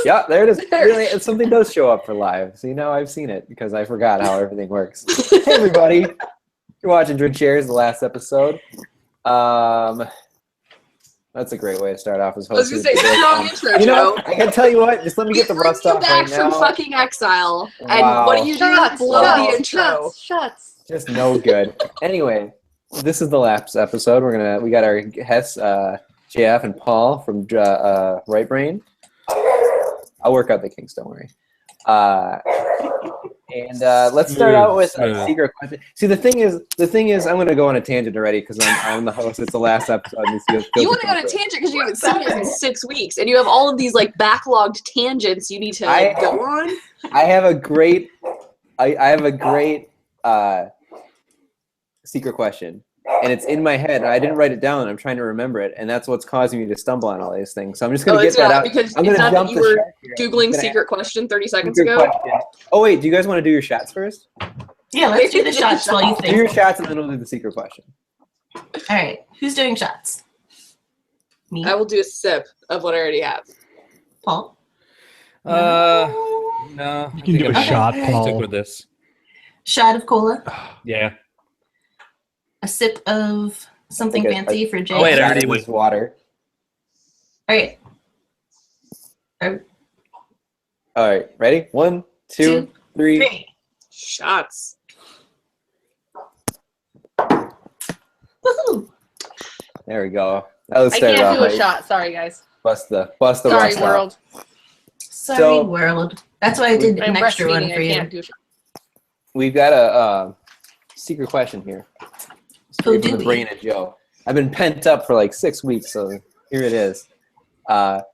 Yeah, there it is. Really, something does show up for live. So now I've seen it because I forgot how everything works. Hey, everybody. You're watching Drinkshares, the last episode. That's a great way to start off as host. I was going to say, strong intro, you know, Joe. I can tell you what, just let me get the rust off right now. Back from fucking exile. Wow. And what do you do? Blow the intro. Shuts. Just no good. Anyway, this is the last episode. We got our guests, JF and Paul from WriteBrain. I'll work out the kinks, don't worry. Let's start out with a secret question. See, the thing is, I'm going to go on a tangent already because I'm the host. It's the last episode. You want to go on a tangent because you haven't seen it in 6 weeks, and you have all of these like backlogged tangents you need to go on. I have a great secret question, and it's in my head. And I didn't write it down. I'm trying to remember it, and that's what's causing me to stumble on all these things. So I'm just going to get that out. Because I'm going to jump you were Googling secret question 30 seconds ago. Question. Oh wait, do you guys want to do your shots first? Yeah, let's do the shots while you think. Do your shots, and then we'll do the secret question. All right, who's doing shots? Me. I will do a sip of what I already have. Paul. No. You can do a shot, Paul. Stick with this. Shot of cola. Yeah. A sip of something fancy for Jay. Oh, wait, I already Shot went. with water. All right. All right, ready? 1, 2, 3. 3. Shots. Woohoo! There we go. That was I started can't off do a right. shot. Sorry, guys. Bust the Sorry, rust world. Sorry, So- world. That's why I did I'm an extra one breastfeeding. for I you. can't do a shot. We've got a secret question here. Straight from the doobie. brain of Joe. I've been pent up for like 6 weeks, so here it is.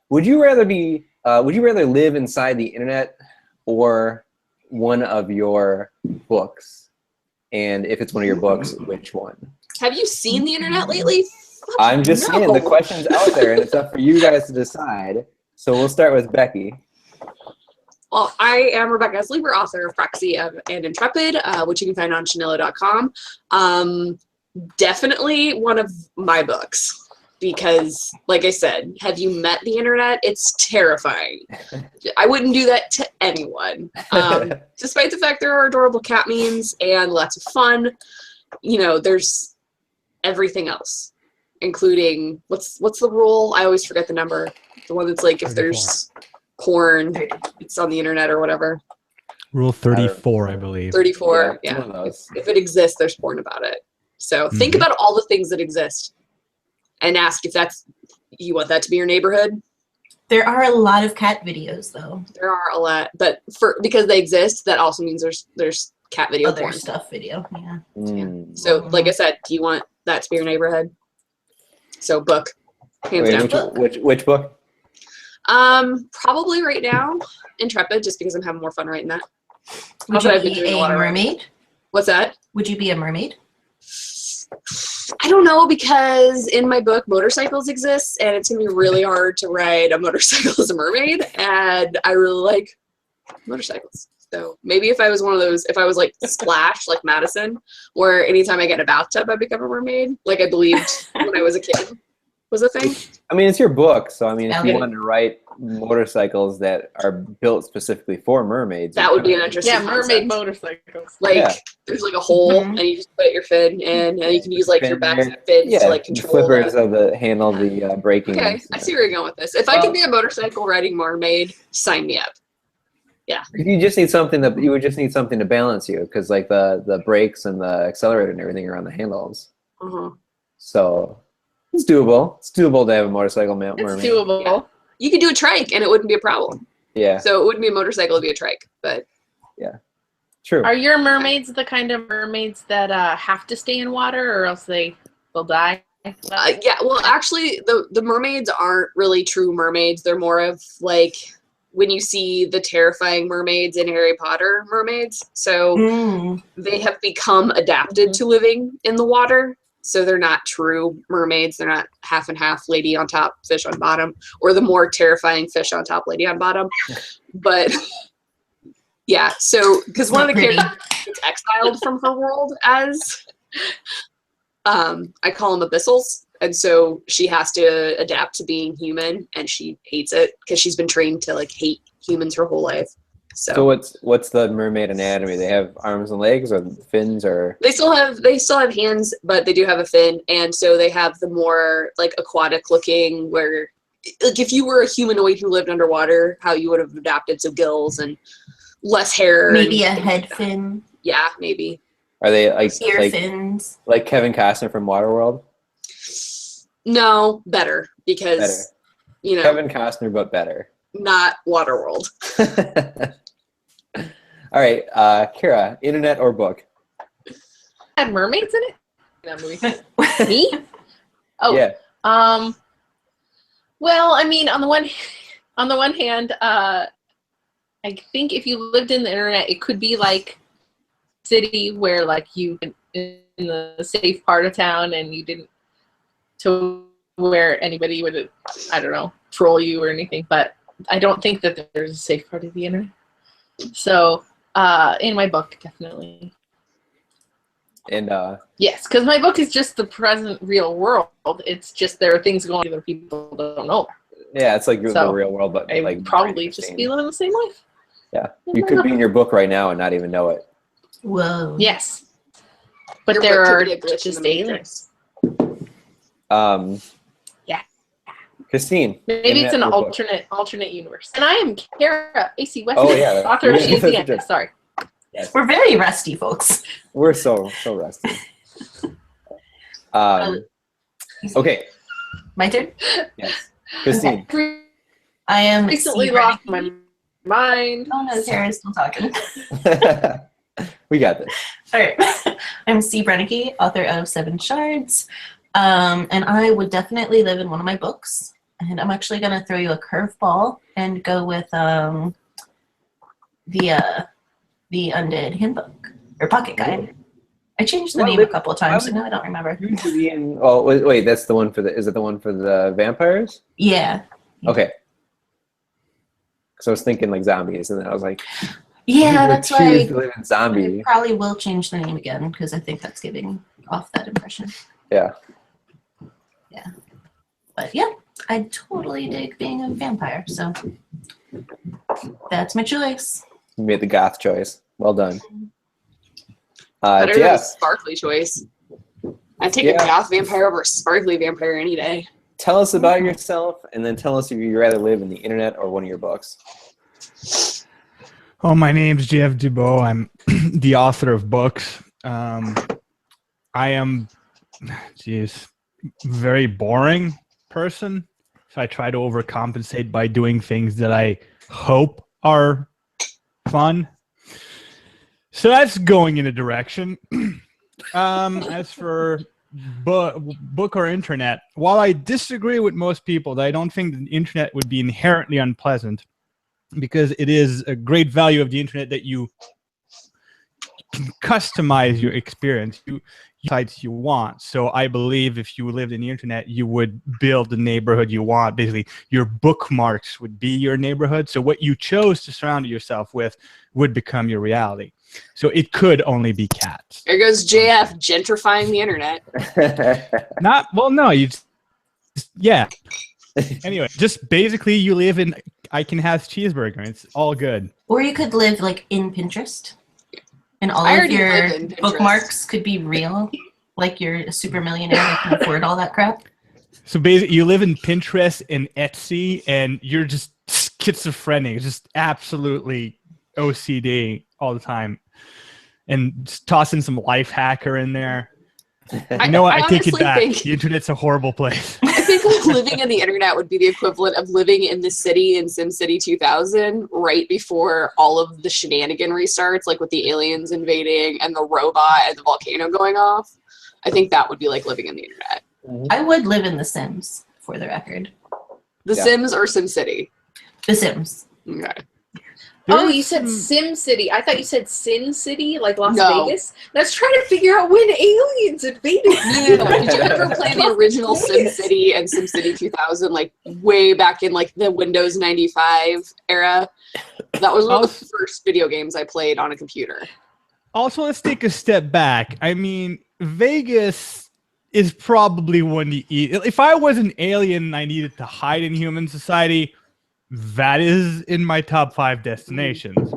Would you rather live inside the internet or one of your books? And if it's one of your books, which one? Have you seen the internet lately? I'm just No. saying the question's out there, and it's up for you guys to decide. So we'll start with Becky. Well, I am Rebecca Sleeper, author of Proxy and Intrepid, which you can find on Chanilla.com. Definitely one of my books because, like I said, have you met the internet? It's terrifying. I wouldn't do that to anyone. Despite the fact there are adorable cat memes and lots of fun, you know, there's everything else, including what's the rule? I always forget the number. The one that's like if there's porn, it's on the internet or whatever. Rule 34, I believe. 34, Yeah, yeah. one of those. If it exists, there's porn about it. So think about all the things that exist and ask if you want that to be your neighborhood. There are a lot of cat videos, though. There are a lot, but because they exist, that also means there's cat video Other porn. stuff video, yeah. Mm. So like I said, do you want that to be your neighborhood? So book, hands down. Which book? Probably right now, Intrepid, just because I'm having more fun writing that. Would But I've you been be doing a a lot of writing. mermaid? What's that? Would you be a mermaid? I don't know, because in my book, motorcycles exist, and it's going to be really hard to ride a motorcycle as a mermaid, and I really like motorcycles. So maybe if I was one of those, if I was like Splash, like Madison, where anytime I get in a bathtub, I become a mermaid, like I believed when I was a kid was a thing. I mean, it's your book, so I mean, if Okay. you wanted to write motorcycles that are built specifically for mermaids, That would be an interesting Yeah, mermaid concept. motorcycles. Like, Yeah. there's like a hole, Mhm. and you just put your fin in, and you can use like your back Fin fins yeah, to like the control flippers that. of the handle the braking. Okay, and I stuff. see where you're going with this. If I Well- could be a motorcycle riding mermaid, sign me up. You just need something that you would just need something to balance you, because like the brakes and the accelerator and everything are on the handles. Uh-huh. So it's doable. It's doable to have a motorcycle mermaid. It's doable. Yeah. You could do a trike, and it wouldn't be a problem. Yeah, So it wouldn't be a motorcycle; it'd be a trike. But true. Are your mermaids the kind of mermaids that have to stay in water or else they'll die? yeah, well, actually, the mermaids aren't really true mermaids. They're more of like when you see the terrifying mermaids in Harry Potter mermaids. So they have become adapted to living in the water. So they're not true mermaids. They're not half and half, lady on top, fish on bottom, or the more terrifying fish on top, lady on bottom. But yeah, so because one of the characters gets exiled from her world as I call them abyssals, and so she has to adapt to being human, and she hates it because she's been trained to like hate humans her whole life. So what's the mermaid anatomy? They have arms and legs, or fins, or they still have hands, but they do have a fin, and so they have the more like aquatic looking, where like if you were a humanoid who lived underwater, how you would have adapted, so gills and less hair. Maybe a head fin. Yeah, maybe. are they like Ear fins. like Kevin Costner from Waterworld? No, better because you know Kevin Costner, but better. not Waterworld. All right, Kira, internet or book? Had mermaids in it? That movie. Me? Oh. Yeah. Well, I mean, on the one hand, I think if you lived in the internet, it could be like city where like you in the safe part of town and you didn't to where anybody would, I don't know, troll you or anything. But I don't think that there's a safe part of the internet. So in my book, definitely. And yes, because my book is just the present real world. It's just there are things going on that people don't know. yeah, it's like the real world, but I like would probably just be living the same life. Yeah, you could be in your book right now and not even know it. Whoa. Yes, but Your there book could are be a glitch in just the aliens. Matrix. Yeah. Christine. Maybe it's an internet or book? alternate universe. And I am Kara AC West, Oh, yeah. author of Yeah, She's the that's End. Sorry. Yes. We're very rusty, folks. We're so rusty. Okay. My turn? Yes. Christine. I am Recently C. lost Brennicky. my mind. Oh no, Sarah's still talking. We got this. All right. I'm C. Brennicky, author of 7 Shards. And I would definitely live in one of my books. And I'm actually going to throw you a curveball and go with the Undead Handbook or Pocket Guide. I changed the name a couple of times, so now I don't remember. Oh, wait, that's the one for the, is it the one for the vampires? Yeah. Okay. So I was thinking like zombies, and then I was like, Yeah, that's choose why to live in zombie. I probably will change the name again because I think that's giving off that impression. Yeah. Yeah. But yeah, I totally dig being a vampire, so that's my choice. You made the goth choice. Well done. Better than a Jeff, sparkly choice. I'd take a goth vampire over a sparkly vampire any day. tell us about yourself, and then tell us if you'd rather live in the internet or one of your books. Oh, my name's Jeff Dubois. I'm the author of books. I am, very boring person. So I try to overcompensate by doing things that I hope are fun. So that's going in a direction. As for book or internet, while I disagree with most people that I don't think the internet would be inherently unpleasant, because it is a great value of the internet that you can customize your experience. You sites you want. So I believe if you lived in the internet, you would build the neighborhood you want. Basically, your bookmarks would be your neighborhood. So what you chose to surround yourself with would become your reality. So it could only be cats. There goes JF gentrifying the internet. Yeah. Anyway, just basically you live in I Can Have Cheeseburger. It's all good. Or you could live like in Pinterest. And all I of already your live in Pinterest. bookmarks could be real. Like you're a super millionaire that can afford all that crap. So basically you live in Pinterest and Etsy and you're just schizophrenic, just absolutely OCD all the time. And just toss in some life hacker in there. You know what? I take it honestly back. think- The internet's a horrible place. I think like living in the internet would be the equivalent of living in the city in SimCity 2000 right before all of the shenanigan restarts, like with the aliens invading and the robot and the volcano going off. I think that would be like living in the internet. I would live in The Sims, for the record. The Yeah. Sims or SimCity? The Sims. Okay. Oh, you said Sim City. I thought you said Sin City, like Las No. Vegas. Let's try to figure out when aliens invaded. No. Did you ever play the original SimCity and SimCity 2000, like way back in like the Windows 95 era? That was one of the first video games I played on a computer. Also, let's take a step back. I mean, Vegas is probably one to eat. If I was an alien and I needed to hide in human society, that is in my top 5 destinations.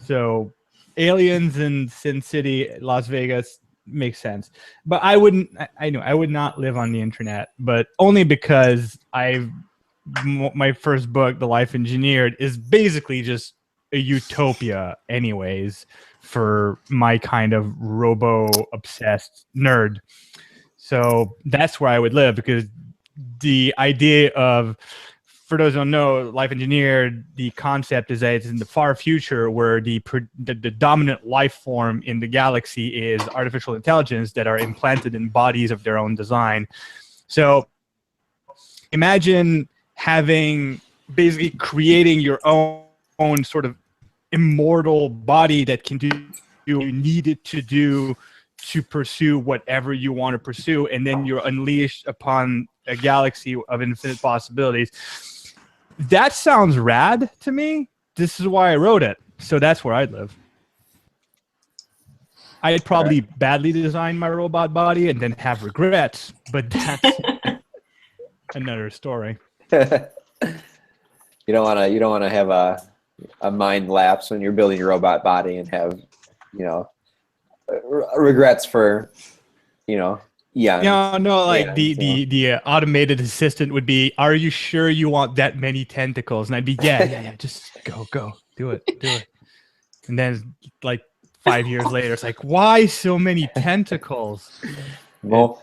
So aliens in Sin City, Las Vegas makes sense. But I wouldn't, I know I would not live on the internet, but only because my first book, The Life Engineered, is basically just a utopia anyways for my kind of robo-obsessed nerd. So that's where I would live, because the idea of, for those who don't know, Life Engineered, the concept is that it's in the far future where the dominant life form in the galaxy is artificial intelligence that are implanted in bodies of their own design. So imagine basically creating your own sort of immortal body that can do what you need it to do to pursue whatever you want to pursue, and then you're unleashed upon a galaxy of infinite possibilities. That sounds rad to me. This is why I wrote it. So that's where I'd live. I'd probably badly design my robot body and then have regrets, but that's another story. You don't want to have a mind lapse when you're building your robot body and have, regrets for, eons. Like the automated assistant would be, are you sure you want that many tentacles? And I'd be, yeah, just go, do it. And then like 5 years later, it's like, why so many tentacles? Mo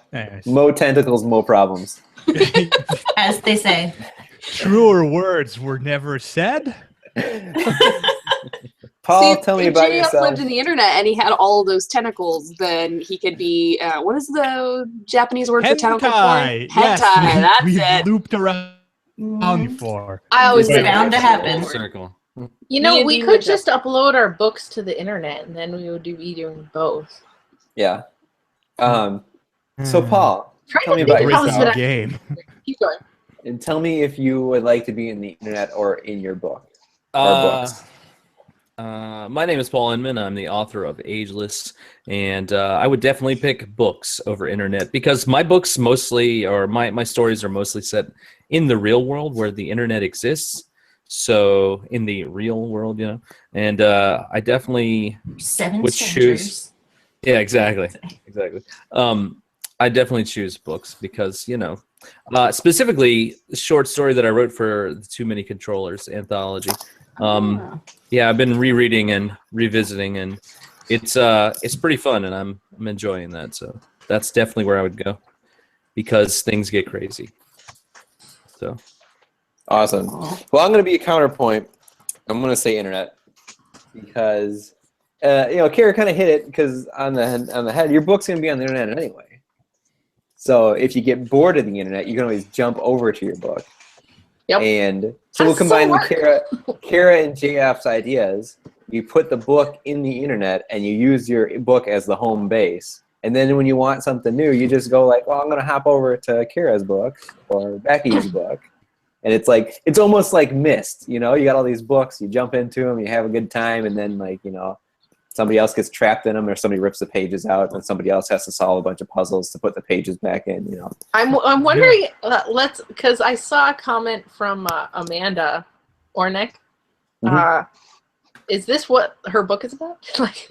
tentacles, mo problems. As they say. Truer words were never said. Paul, tell me about if yourself. If lived in the internet and he had all of those tentacles, then he could be, what is the Japanese word for tentacle? Hentai. Hentai, that's we've it. looped around before. I always It's say bound to happen. Circle. You know, D&D we could just upload our books to the internet, and then we would be doing both. Yeah. So Paul, tell me to about think how this yourself. would Game. Keep going. And tell me if you would like to be in the internet or in your book. Or books. My name is Paul Inman. I'm the author of Ageless, and I would definitely pick books over internet, because my books mostly, or my stories are mostly set in the real world where the internet exists. So in the real world, and I definitely would choose. Yeah, exactly. I definitely choose books because, specifically the short story that I wrote for the Too Many Controllers anthology. Yeah, I've been rereading and revisiting, and it's pretty fun, and I'm enjoying that. So that's definitely where I would go, because things get crazy. So awesome. Well, I'm going to be a counterpoint. I'm going to say internet, because Kara kind of hit it, because on the head, your book's going to be on the internet anyway. So if you get bored of the internet, you can always jump over to your book. Yep. And so we'll combine Kara and JF's ideas. You put the book in the internet, and you use your book as the home base. And then when you want something new, you just go like, well, I'm going to hop over to Kara's book or Becky's book. And it's almost like Myst. You got all these books, you jump into them, you have a good time, and then somebody else gets trapped in them, or somebody rips the pages out, and somebody else has to solve a bunch of puzzles to put the pages back in. I'm wondering, because I saw a comment from Amanda Ornick. Is this what her book is about? Like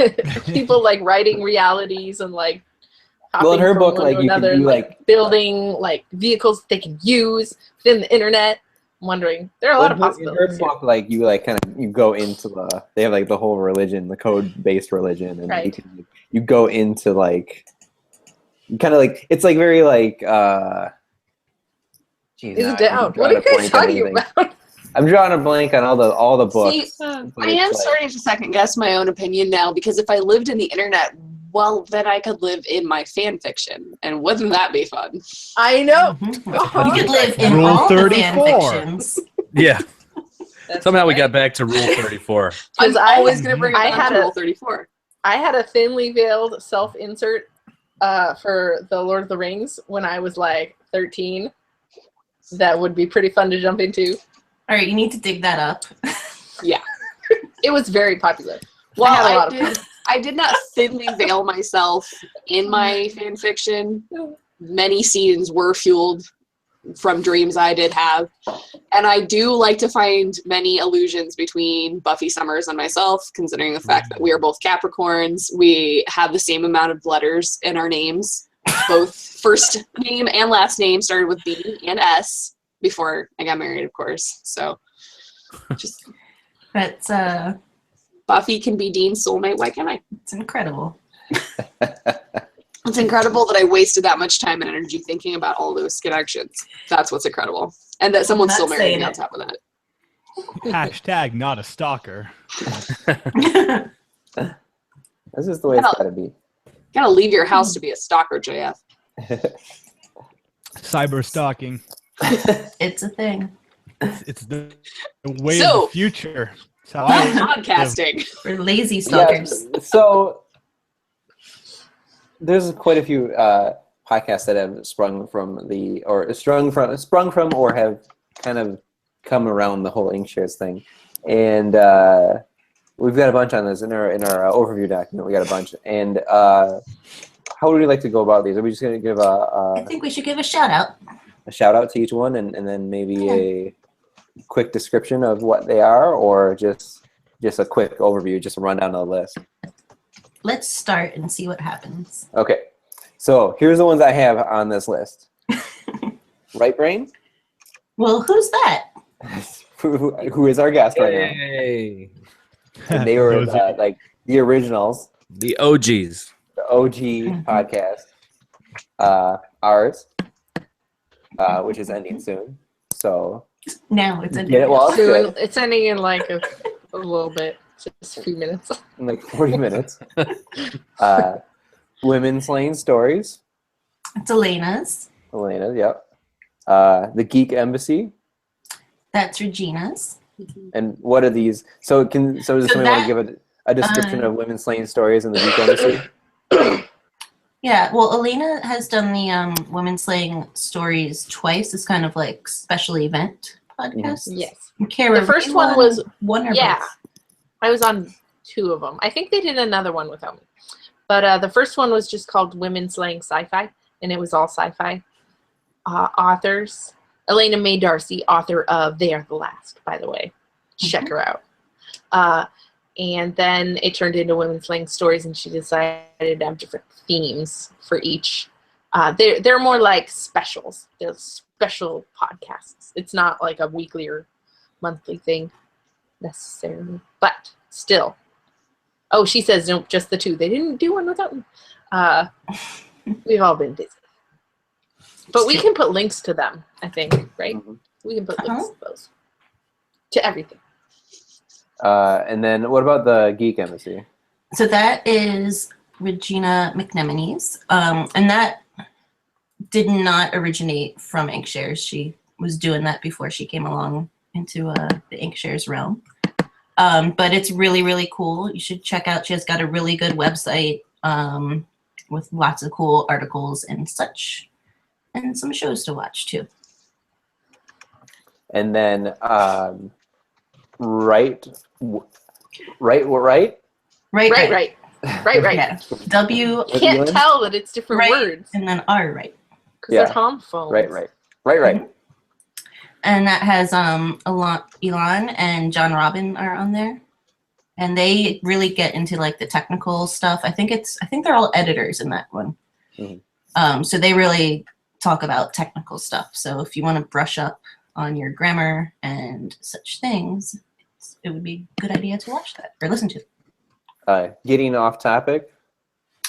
people like writing realities and like well, in her book, like you another, can do like building like vehicles they can use within the internet. I'm wondering, there are a lot of possibilities. In her book, you go into they have the whole religion, the code-based religion, and right. you go into it's very geez, Is it down? What are you guys talking about? I'm drawing a blank on all the books. See, I am starting to second guess my own opinion now, because if I lived in the internet, well, then I could live in my fan fiction, and wouldn't that be fun? I know. You could live in Rule all 34. the fan fictions. yeah, That's somehow we right. got back to Rule 34. I'm always going to bring it I back had to a- Rule 34. I had a thinly veiled self-insert for the Lord of the Rings when I was like 13. That would be pretty fun to jump into. All right, you need to dig that up. It was very popular. Well, I had a lot of I did not thinly veil myself in my fan fiction, many scenes were fueled from dreams I did have. And I do like to find many allusions between Buffy Summers and myself, considering the fact that we are both Capricorns. We have the same amount of letters in our names. Both first name and last name started with B and S before I got married, of course. So just That's Buffy can be Dean's soulmate. Why can't I? it's incredible. It's incredible that I wasted that much time and energy thinking about all those connections. That's what's incredible. And that someone Not still married me saying on it. top of that. Hashtag not a stalker. That's just the way it's got to be. Gotta leave your house to be a stalker, JF. Cyber stalking. It's a thing. It's the way So- of the future. It's how I Podcasting. We're lazy stalkers. Yeah, so there's quite a few podcasts that have sprung from or have kind of come around the whole Inkshares thing, and we've got a bunch on this in our overview document. We got a bunch, and how would we like to go about these? Are we just going to give I think we should give a shout out. a shout out to each one, and then maybe a quick description of what they are, or just a quick overview, just a rundown of the list? Let's start and see what happens. Okay, so here's the ones I have on this list. WriteBrain, Well, who's that? who is our guest right now. Yay. And they were Those are- like the originals, The OGs. the OG podcast. Ours, which is ending soon. So Now it's a get it while it's good. Soon, it's ending in like a little bit, just a few minutes. In like 40 minutes. Women Slaying Stories. It's Elena's. Elena, yep. The Geek Embassy. That's Regina's. And what are these? So does somebody want to give a description of Women Slaying Stories in the Geek Embassy? Yeah, well, Elena has done the Women Slaying Stories twice. It's kind of like special event podcast. Yes. Kara, The first you one won was- one or Yeah. both? I was on 2 of them. I think they did another one without me. But the first one was just called Women Slaying Sci-Fi, and it was all sci-fi authors. Elena Mae Darcy, author of They Are the Last, by the way. Check her out. And then it turned into Women Slaying Stories, and she decided to have different themes for each. They're more like specials. They're special podcasts. It's not like a weekly or monthly thing necessarily, but still. Oh, she says nope, just the 2. They didn't do one without me. We've all been busy, but we can put links to them. I think, right? Mhm. We can put links to those to everything. And then what about the Geek Embassy? So that is Regina McNemeny's. And that did not originate from Inkshares. She was doing that before she came along into the Inkshares realm. But it's really, really cool. You should check out. She has got a really good website with lots of cool articles and such, and some shows to watch too. And then right. Right. Right. Yeah. W Can't tell that it's different Right. words and then R right. because Yeah. they're homophones. Right. And that has Elon and John Robin are on there, and they really get into like the technical stuff. I think they're all editors in that one. Mhm. So they really talk about technical stuff. So if you want to brush up on your grammar and such things, it would be a good idea to watch that or listen to. Getting Off Topic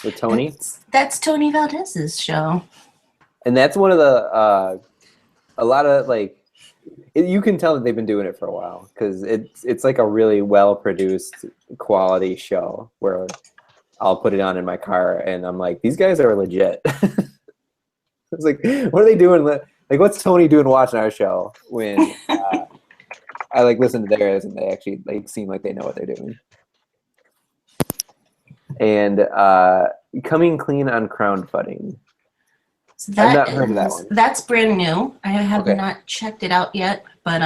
with Tony. That's Tony Valdez's show. And that's one of the a lot of like you can tell that they've been doing it for a while because it's like a really well produced quality show where I'll put it on in my car and I'm like, these guys are legit. It's like, what are they doing? Like, what's Tony doing watching our show when I like listen to theirs and they actually like seem like they know what they're doing. And Coming Clean on Crowdfunding. So I've not heard of that one. That's brand new. I have Okay. not checked it out yet, but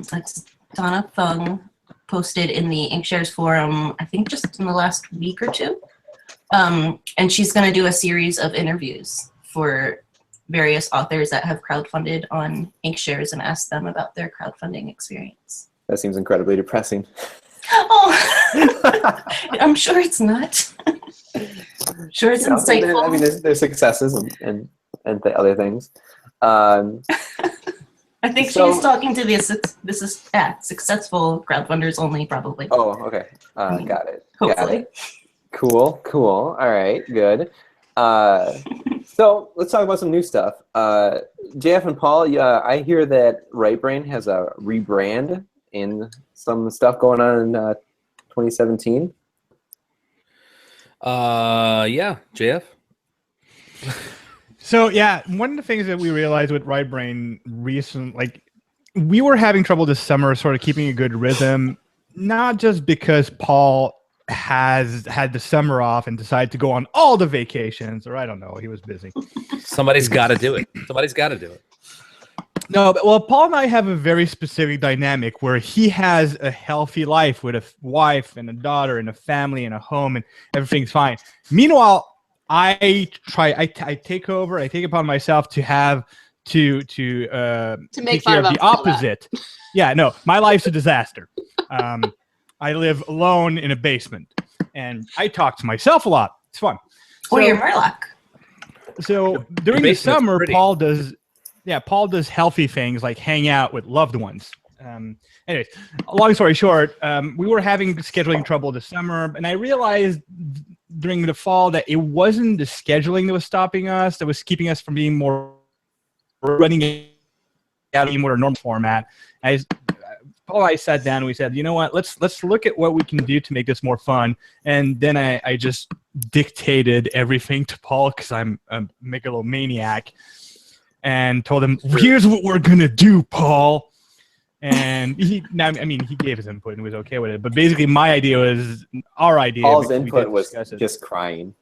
that's Donna Fung posted in the Inkshares forum, I think just in the last week or two. And she's going to do a series of interviews for various authors that have crowdfunded on Inkshares and asked them about their crowdfunding experience. That seems incredibly depressing. Oh, I'm sure it's not. Sure, it's insightful. I mean, there's successes and the other things. I think so- she's talking to successful crowdfunders only, probably. Oh, okay. Got it. Got Hopefully. it. Cool. All right, good. So let's talk about some new stuff. JF and Paul, I hear that WriteBrain has a rebrand in some stuff going on in 2017. Yeah, JF. So yeah, one of the things that we realized with WriteBrain we were having trouble this summer sort of keeping a good rhythm, not just because Paul has had the summer off and decided to go on all the vacations, or I don't know, he was busy. Somebody's got to do it. No, but, well, Paul and I have a very specific dynamic where he has a healthy life with a wife and a daughter and a family and a home and everything's fine. Meanwhile, I take upon myself to have to make take fun care of of him the for all that. opposite. Yeah, no, my life's a disaster. I live alone in a basement, and I talk to myself a lot. It's fun. Or your Murloc. So during the basement's summer, pretty. Paul does healthy things like hang out with loved ones. Anyways, long story short, we were having scheduling trouble this summer, and I realized during the fall that it wasn't the scheduling that was stopping us, that was keeping us from being more running out in more normal format. Paul and I sat down and we said, you know what, let's look at what we can do to make this more fun. And then I just dictated everything to Paul because I'm a megalomaniac, and told him, here's what we're gonna do, Paul. And he gave his input and was okay with it. But basically our idea. Paul's because we input did was discuss it. just crying.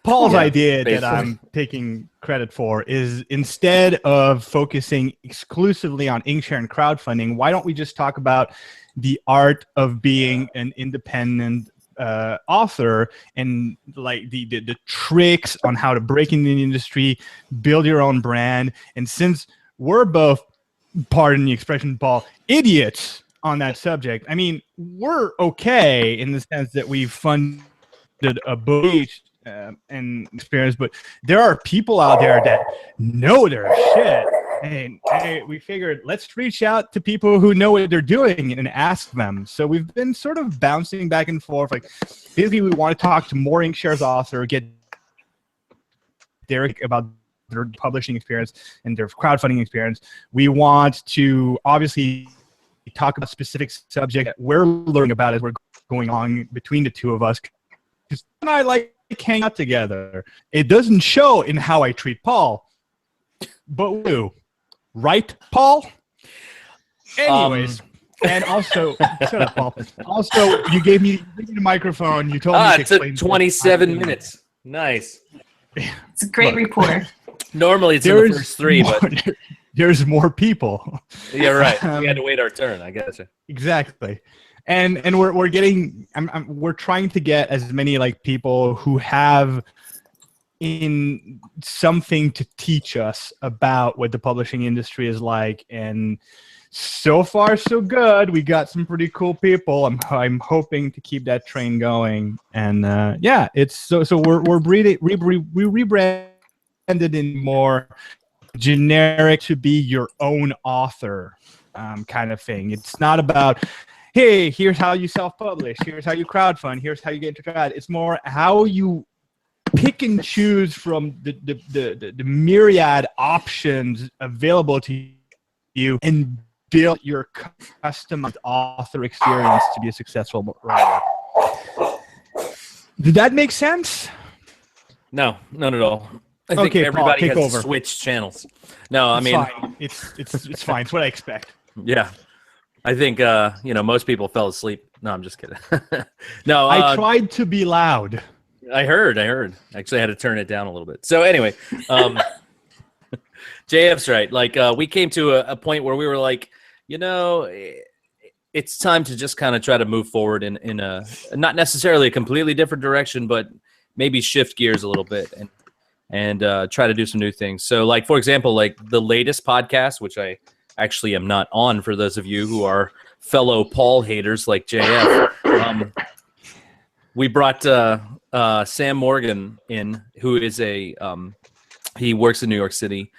Paul's Yeah, idea that basically. I'm taking credit for is, instead of focusing exclusively on Inkshare and crowdfunding, why don't we just talk about the art of being an independent author, and like the tricks on how to break into the industry, build your own brand. And since we're both, pardon the expression, Paul, idiots on that subject, I mean, we're okay in the sense that we've funded a book each and experience, but there are people out there that know their shit. And we figured, let's reach out to people who know what they're doing and ask them. So we've been sort of bouncing back and forth. Like, basically, we want to talk to more Inkshares author, get Derek about their publishing experience and their crowdfunding experience. We want to obviously talk about specific subject that we're learning about as we're going on between the two of us. Because I like hang out together. It doesn't show in how I treat Paul, but we do. Right, Paul? Anyways, and also, shut up, Paul. Also, you gave me the microphone. You told me to It took explain 27 minutes. Nice. It's a great Look. report. Normally it's in the first 3, but there's more people. yeah, right. We had to wait our turn. I guess. Exactly. And we're getting we're trying to get as many like people who have in something to teach us about what the publishing industry is like, and so far so good. We got some pretty cool people. I'm hoping to keep that train going, and yeah, it's so we're rebranded in more generic to be your own author kind of thing. It's not about, hey, here's how you self-publish, here's how you crowdfund, here's how you get into crowd. It's more how you pick and choose from the myriad options available to you and build your customized author experience to be a successful writer. Did that make sense? No, not at all. I think Okay, Paul, everybody take has over. switched channels. No, I It's mean, fine. It's fine. It's what I expect. yeah. I think most people fell asleep. No, I'm just kidding. No, I tried to be loud. I heard. Actually, I had to turn it down a little bit. So anyway, JF's right. Like, we came to a point where we were like, it's time to just kind of try to move forward in a not necessarily a completely different direction, but maybe shift gears a little bit. And and try to do some new things. So, like, for example, like the latest podcast, which I actually am not on for those of you who are fellow Paul haters like JF. We brought Sam Morgan in, who is he works in New York City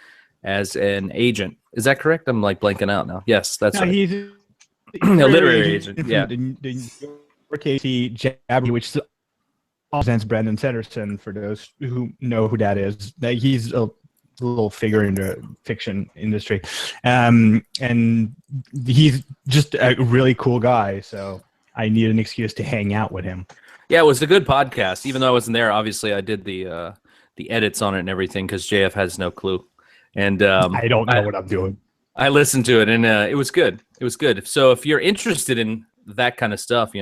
as an agent. Is that correct? I'm like blanking out now. Yes, that's right. He's A literary agent. Yeah. The KC Jabber, which presents Brandon Sanderson, for those who know who that is. He's a little figure in the fiction industry. And he's just a really cool guy. So I need an excuse to hang out with him. Yeah, it was a good podcast. Even though I wasn't there, obviously I did the edits on it and everything because JF has no clue. And I don't know what I'm doing. I listened to it, and it was good. It was good. So if you're interested in that kind of stuff,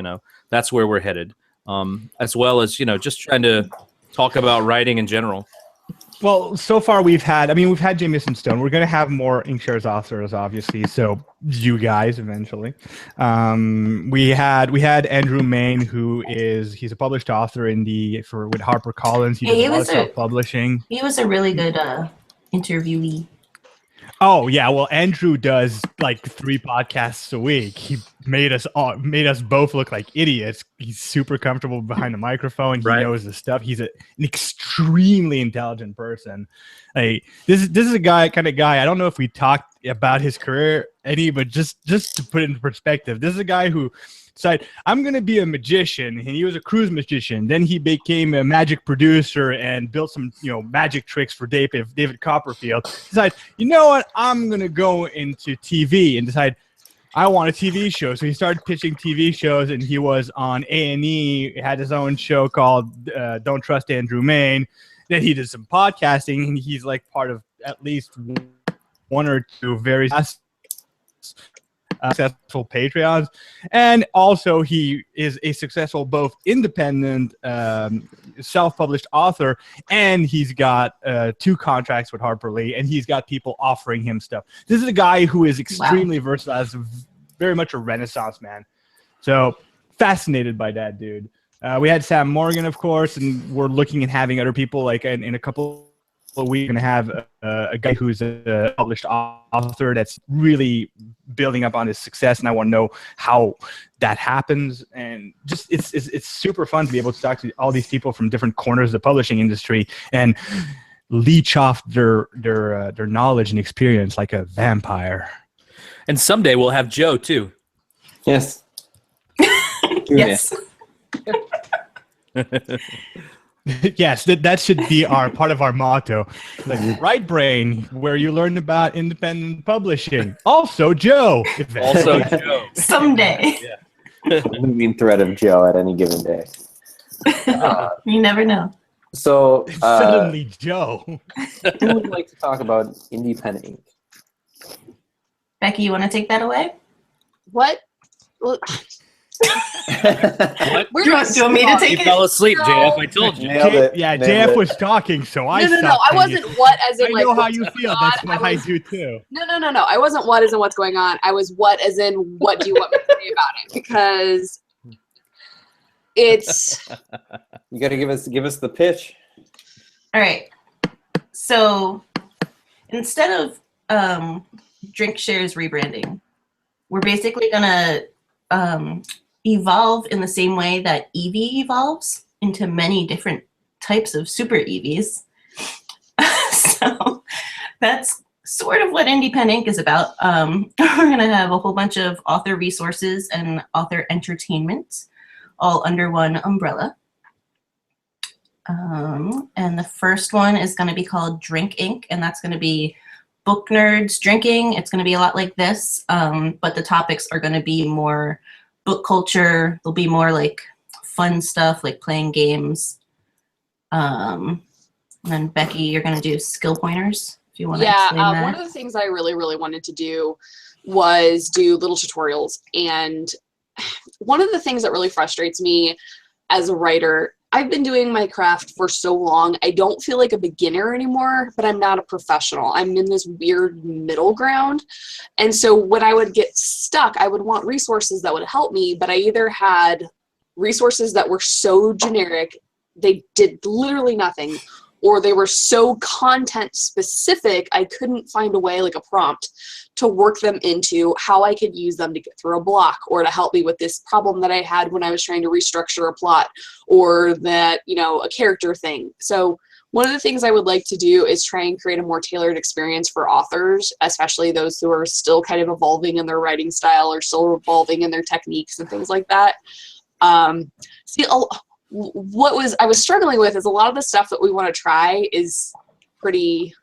that's where we're headed. As well as, just trying to talk about writing in general. Well, so far we've had Jameson Stone. We're going to have more Inkshares authors, obviously. So you guys eventually. We had Andrew Main, he's a published author with HarperCollins. He does a lot of self-publishing. He was a really good interviewee. Oh yeah, well Andrew does like 3 podcasts a week. He made us both look like idiots. He's super comfortable behind the microphone. He knows the stuff. He's an extremely intelligent person. Like this is a kind of guy. I don't know if we talked about his career but just to put it into perspective, this is a guy who decided, I'm going to be a magician, and he was a cruise magician. Then he became a magic producer and built some, magic tricks for David Copperfield. Decided, you know what, I'm going to go into TV, and decide I want a TV show. So he started pitching TV shows, and he was on A&E, had his own show called Don't Trust Andrew Main. Then he did some podcasting, and he's like part of at least 1 or 2 very successful Patreons, and also he is a successful both independent self-published author, and he's got 2 contracts with Harper Lee, and he's got people offering him stuff. This is a guy who is extremely versatile, very much a Renaissance man. So fascinated by that dude. We had Sam Morgan, of course, and we're looking at having other people like in a couple of weeks. We're going to have a guy who's a published author that's really building up on his success, and I want to know how that happens. And just it's super fun to be able to talk to all these people from different corners of the publishing industry and leech off their knowledge and experience like a vampire. And someday we'll have Joe too. Yes. Yes. Yes, that should be part of our motto. Like WriteBrain, where you learn about independent publishing. Also Joe. Also Joe. Someday. Yeah. Moving thread of Joe at any given day. You never know. So Suddenly Joe. who would like to talk about indie pen ink? Becky, you want to take that away? What? Well, What? we're Do you not want me to You take it? fell asleep, No. JF. I told you. Nailed it. Yeah, Nailed JF it. was talking, so I No. stopped I wasn't what as in I like. know how what's you going feel. on. That's what I was- do too. No. I wasn't what as in what's going on. I was what as in what do you want me to say about it? Because it's You got to give us the pitch. All right. So instead of Drinkshares rebranding, we're basically gonna evolve in the same way that Eevee evolves into many different types of super Eevees. So that's sort of what Indie Pen Ink is about. We're gonna have a whole bunch of author resources and author entertainment all under one umbrella. And the first one is going to be called Drink Ink, and that's going to be book nerds drinking. It's going to be a lot like this, but the topics are going to be more book culture. There'll be more like fun stuff like playing games. And then Becky, you're going to do skill pointers if you want to explain that. one of the things I really wanted to do was do little tutorials, and one of the things that really frustrates me as a writer, I've been doing my craft for so long, I don't feel like a beginner anymore, but I'm not a professional. I'm in this weird middle ground. And so when I would get stuck, I would want resources that would help me, but I either had resources that were so generic, they did literally nothing, or they were so content specific, I couldn't find a way, like a prompt, to work them into how I could use them to get through a block or to help me with this problem that I had when I was trying to restructure a plot or that, you know, a character thing. So one of the things I would like to do is try and create a more tailored experience for authors, especially those who are still kind of evolving in their writing style or still evolving in their techniques and things like that. What I was struggling with is a lot of the stuff that we want to try is pretty,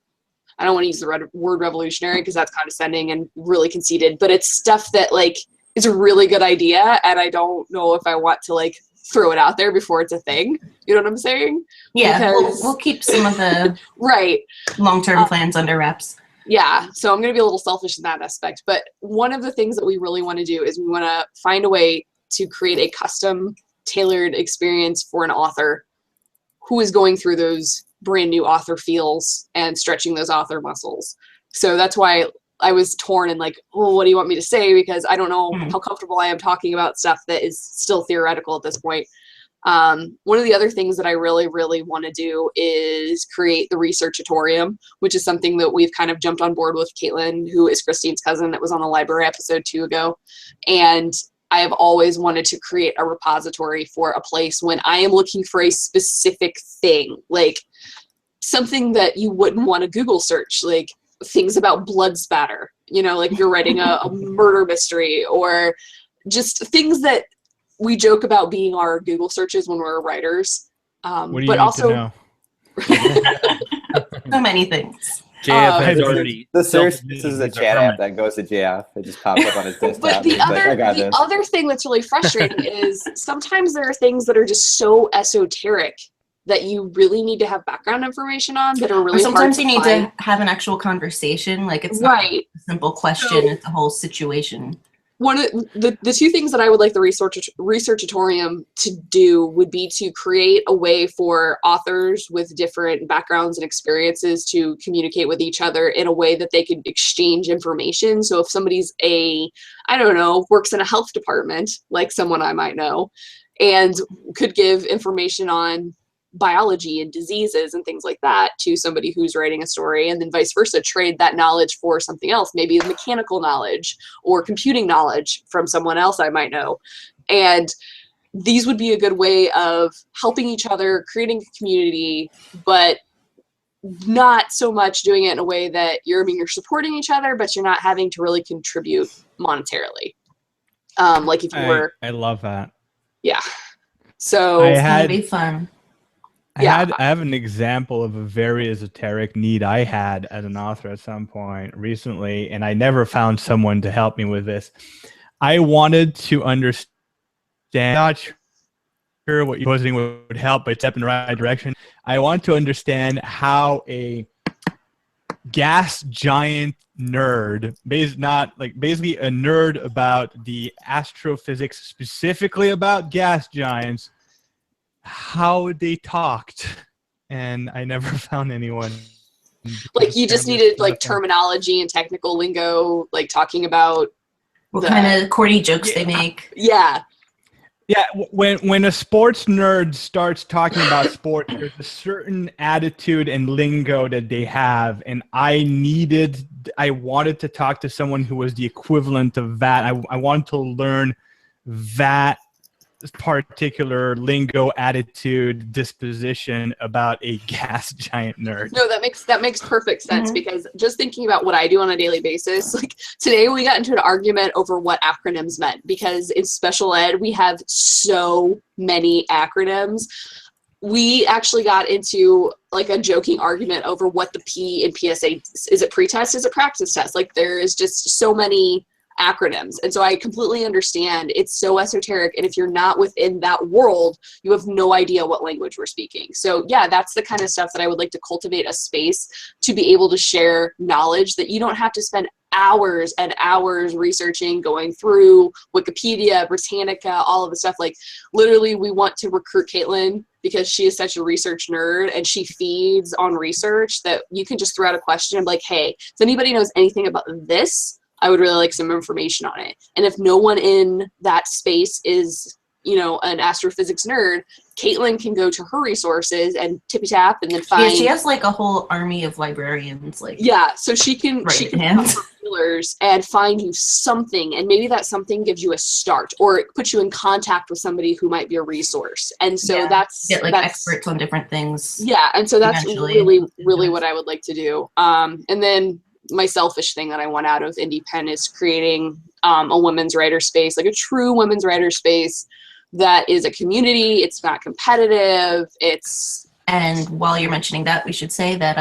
I don't want to use the word revolutionary because that's condescending and really conceited, but it's stuff that like is a really good idea, and I don't know if I want to like throw it out there before it's a thing. You know what I'm saying? Yeah, Because, we'll keep some of the right. long-term plans under wraps. Yeah, so I'm going to be a little selfish in that aspect, but one of the things that we really want to do is we want to find a way to create a custom tailored experience for an author who is going through those brand new author feels and stretching those author muscles. So that's why I was torn and like, well, what do you want me to say? Because I don't know how comfortable I am talking about stuff that is still theoretical at this point. One of the other things that I really, really want to do is create the researchatorium, which is something that we've kind of jumped on board with Caitlin, who is Christine's cousin that was on the library episode 2 ago. And I have always wanted to create a repository for a place when I am looking for a specific thing, like something that you wouldn't want to Google search, like things about blood spatter, you know, like you're writing a murder mystery, or just things that we joke about being our Google searches when we're writers. What do you but need also, to know? So many things. JF has this already. The search, this self-admitted is a he's chat hermit. app that goes to JF. It just pops up on his desktop. but the He's like, I got this. other thing that's really frustrating is sometimes there are things that are just so esoteric that you really need to have background information on that are Or really sometimes hard you need find. to have an actual conversation. Like it's not Right. a simple question, it's a whole situation. One of the two things that I would like the researchatorium to do would be to create a way for authors with different backgrounds and experiences to communicate with each other in a way that they could exchange information. So if somebody's I don't know, works in a health department, like someone I might know, and could give information on biology and diseases and things like that to somebody who's writing a story, and then vice versa, trade that knowledge for something else, maybe mechanical knowledge or computing knowledge from someone else I might know. And these would be a good way of helping each other, creating a community, but not so much doing it in a way that you're supporting each other, but you're not having to really contribute monetarily. Like if you were, I love that. yeah. So I It's gonna had be fun. Yeah. I have an example of a very esoteric need I had as an author at some point recently, and I never found someone to help me with this. I wanted to understand, not sure what you're posing would help, but step in the right direction. I want to understand how a gas giant nerd, basically a nerd about the astrophysics, specifically about gas giants, how they talked, and I never found anyone. like you just needed like terminology and technical lingo, like talking about What kind of corny jokes they make. yeah. Yeah, when a sports nerd starts talking about sports, there's a certain attitude and lingo that they have, and I wanted to talk to someone who was the equivalent of that. I wanted to learn that particular lingo, attitude, disposition about a gas giant nerd. No, that makes perfect sense, because just thinking about what I do on a daily basis, like today we got into an argument over what acronyms meant, because in special ed we have so many acronyms. We actually got into like a joking argument over what the P in PSA is. It pretest? Is it practice test? Like there is just so many acronyms. And so I completely understand it's so esoteric, and if you're not within that world, you have no idea what language we're speaking. So yeah, that's the kind of stuff that I would like to cultivate a space to be able to share knowledge that you don't have to spend hours and hours researching, going through Wikipedia, Britannica, all of the stuff. Like literally we want to recruit Caitlin because she is such a research nerd and she feeds on research that you can just throw out a question and be like, hey, does anybody knows anything about this? I would really like some information on it. And if no one in that space is you know, an astrophysics nerd, Caitlin can go to her resources and tippy tap and then find. Yeah, she has like a whole army of librarians. Like, yeah, so she can hands. and find you something, and maybe that something gives you a start, or it puts you in contact with somebody who might be a resource. And so that's get like that's, experts on different things. Yeah, and so that's eventually. really what I would like to do. And then my selfish thing that I want out of Indie Pen is creating a women's writer space, like a true women's writer space that is a community. It's not competitive. And while you're mentioning that, we should say that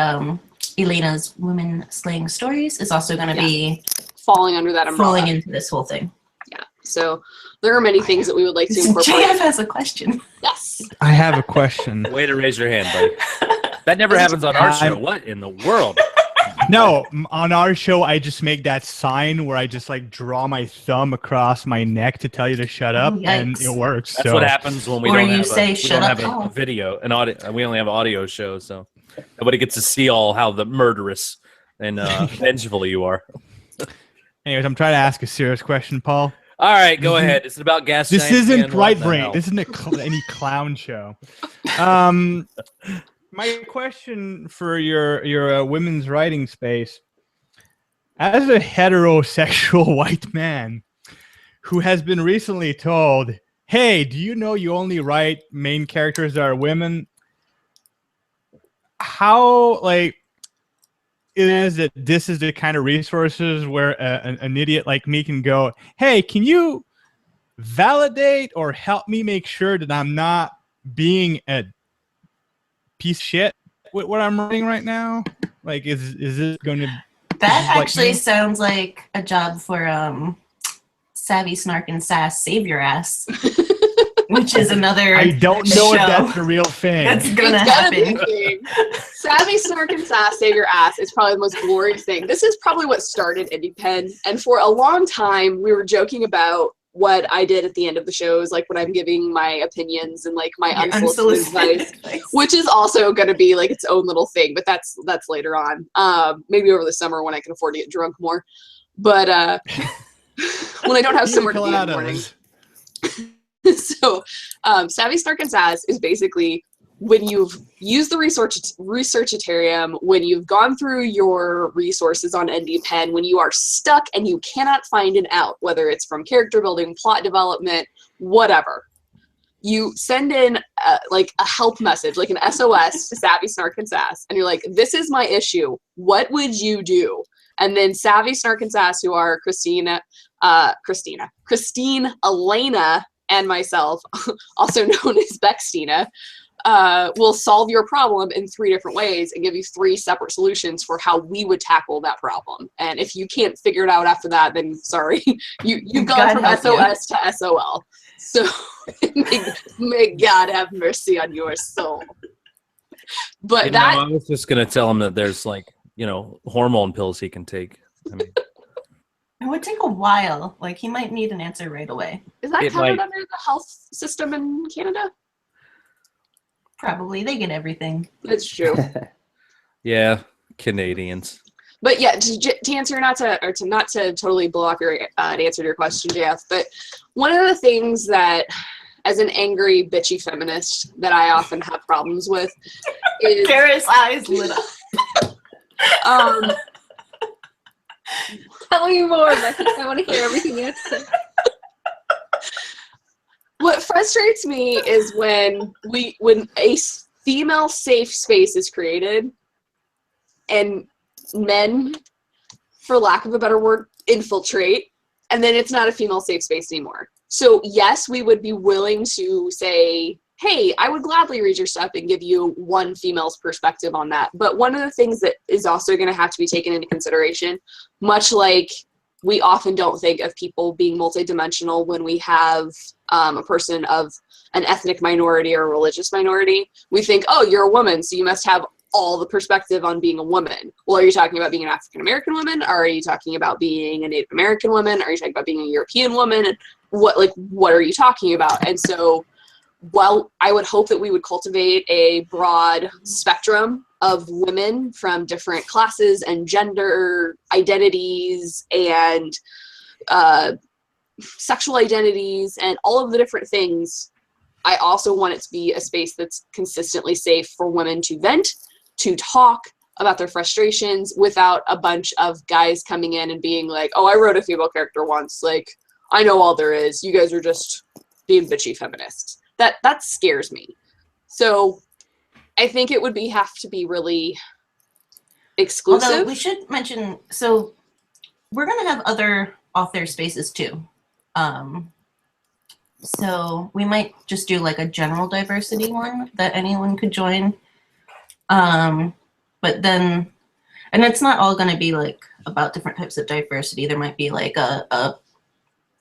Elena's Women Slaying Stories is also going to be falling under that umbrella. Falling into this whole thing. Yeah. So there are many things that we would like to incorporate. JF has a question. Yes. I have a question. Way to raise your hand, buddy. That never happens on our show. What in the world? No, on our show, I just make that sign where I just like draw my thumb across my neck to tell you to shut up, and it works. That's what happens when we don't have a video, an audio. We only have an audio show, so nobody gets to see all how the murderous and vengeful you are. Anyways, I'm trying to ask a serious question, Paul. All right, go ahead. Is it about gas? This isn't WriteBrain. This isn't any clown show. My question for your women's writing space, as a heterosexual white man who has been recently told, hey, do you know you only write main characters that are women? How, like, it is that this is the kind of resources where an idiot like me can go, hey, can you validate or help me make sure that I'm not being a piece of shit with what I'm writing right now? Like, is this going to... That actually sounds like a job for Savvy Snark and Sass Save Your Ass, which is another I don't know show. if that's the real thing. That's going to happen. Savvy Snark and Sass Save Your Ass is probably the most glorious thing. This is probably what started Indie Pen, and for a long time we were joking about what I did at the end of the shows, like when I'm giving my opinions and like my unsolicited advice, which is also going to be like its own little thing, but that's later on. Maybe over the summer when I can afford to get drunk more. But when I don't have somewhere to be in the morning. So Savvy Snark and Sass is basically when you've used the Researchitarium, when you've gone through your resources on Indie Pen, when you are stuck and you cannot find an out, whether it's from character building, plot development, whatever, you send in like a help message, like an SOS to Savvy Snark and Sass, and you're like, this is my issue. What would you do? And then Savvy Snark and Sass, who are Christine, Elena, and myself, also known as Bextina, will solve your problem in 3 different ways and give you 3 separate solutions for how we would tackle that problem. And if you can't figure it out after that, then sorry, you've gone from SOS to SOL. So may God have mercy on your soul. But I was just gonna tell him that there's like, hormone pills he can take. I mean, it would take a while. Like, he might need an answer right away. Is that covered under the health system in Canada? Probably. They get everything. That's true. Yeah, Canadians. But yeah, to answer, not to totally blow off your answer to your question, JF, but one of the things that, as an angry, bitchy feminist, that I often have problems with is... Kara's eyes lit up. Tell me more, Becky. I want to hear everything you have to say. What frustrates me is when a female safe space is created and men, for lack of a better word, infiltrate, and then it's not a female safe space anymore. So yes, we would be willing to say, hey, I would gladly read your stuff and give you one female's perspective on that. But one of the things that is also going to have to be taken into consideration, much like we often don't think of people being multidimensional when we have a person of an ethnic minority or a religious minority. We think, oh, you're a woman, so you must have all the perspective on being a woman. Well, are you talking about being an African-American woman? Or are you talking about being a Native American woman? Are you talking about being a European woman? And what are you talking about? And so while I would hope that we would cultivate a broad spectrum of women from different classes and gender identities and sexual identities and all of the different things, I also want it to be a space that's consistently safe for women to vent, to talk about their frustrations without a bunch of guys coming in and being like, oh, I wrote a female character once. Like, I know all there is. You guys are just being bitchy feminists. That scares me. So I think it would have to be really exclusive. Although we should mention, so we're going to have other author spaces too. So we might just do like a general diversity one that anyone could join. But then, and it's not all going to be like about different types of diversity. There might be like a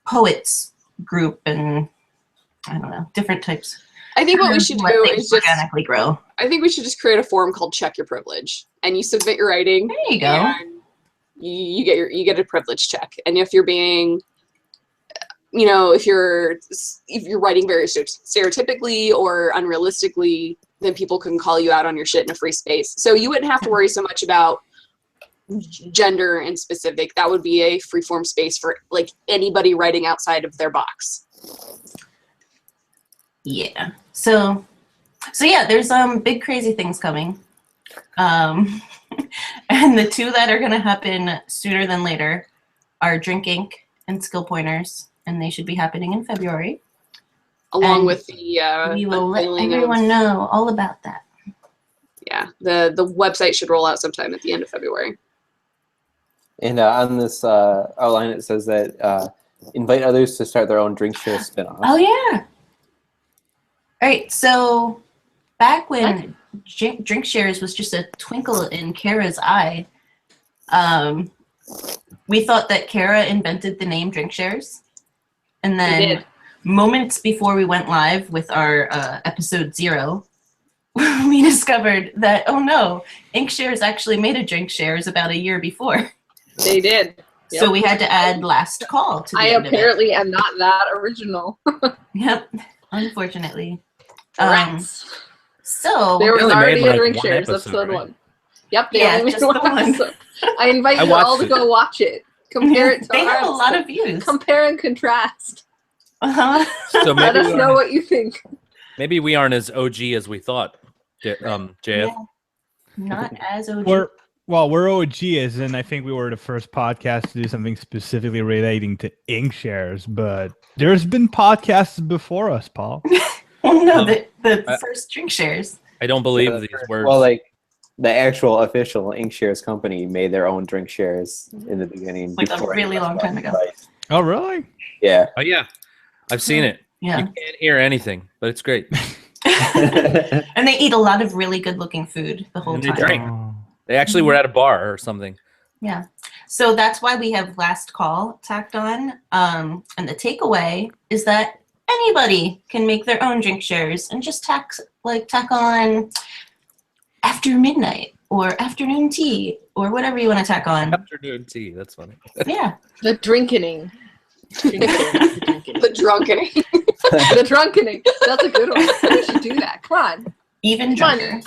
poets group and I don't know, different types. I think what we should do is just organically grow. I think we should just create a forum called Check Your Privilege, and you submit your writing. There you go. And you get a privilege check, and if you're being, you know, if you're writing very stereotypically or unrealistically, then people can call you out on your shit in a free space. So you wouldn't have to worry so much about gender and specific. That would be a free form space for like anybody writing outside of their box. Yeah. So yeah, there's big crazy things coming. And the two that are gonna happen sooner than later are Drink Inc. and Skill Pointers, and they should be happening in February. Along And with the we will let everyone know all about that. Yeah, the website should roll out sometime at the end of February. And on this outline, it says that invite others to start their own Drinkshares spinoff. Oh yeah. All right, so back when Drinkshares was just a twinkle in Kara's eye, we thought that Kara invented the name Drinkshares. And then moments before we went live with our episode 0, we discovered that, oh no, Inkshares actually made a Drinkshares about a year before. They did. Yep. So we had to add last call to the I end of it. apparently am not that original. Yep, unfortunately. Rats. So There was only already made, a like, Drinkshares one episode, episode right? 1. Yep, they Yeah, only made just the one one. episode. I invite I you all watched to it. go watch it. Compare it to they have a ours. lot of views. Compare and contrast. Uh-huh. So Let maybe us know what you think. maybe we aren't as OG as we thought. JF. Yeah, not as OG. We're OGs, and I think we were the first podcast to do something specifically relating to Inkshares, but there's been podcasts before us, Paul. Well, no, the first Drinkshares. I don't believe these words. Well, like the actual official Inkshares company made their own Drinkshares in the beginning. Like a before really anyone long time ago. Right. Oh, really? Yeah. Oh yeah, I've seen it. Yeah. You can't hear anything, but it's great. And they eat a lot of really good looking food the whole And they time. drink. Oh. They actually were at a bar or something. Yeah. So that's why we have last call tacked on. And the takeaway is that anybody can make their own Drinkshares and just tack on after midnight or afternoon tea or whatever you want to tack on. Afternoon tea. That's funny. Yeah. The drinkening. The drunkening. The drunkening. That's a good one. We should do that. Come on. Even Come drunker.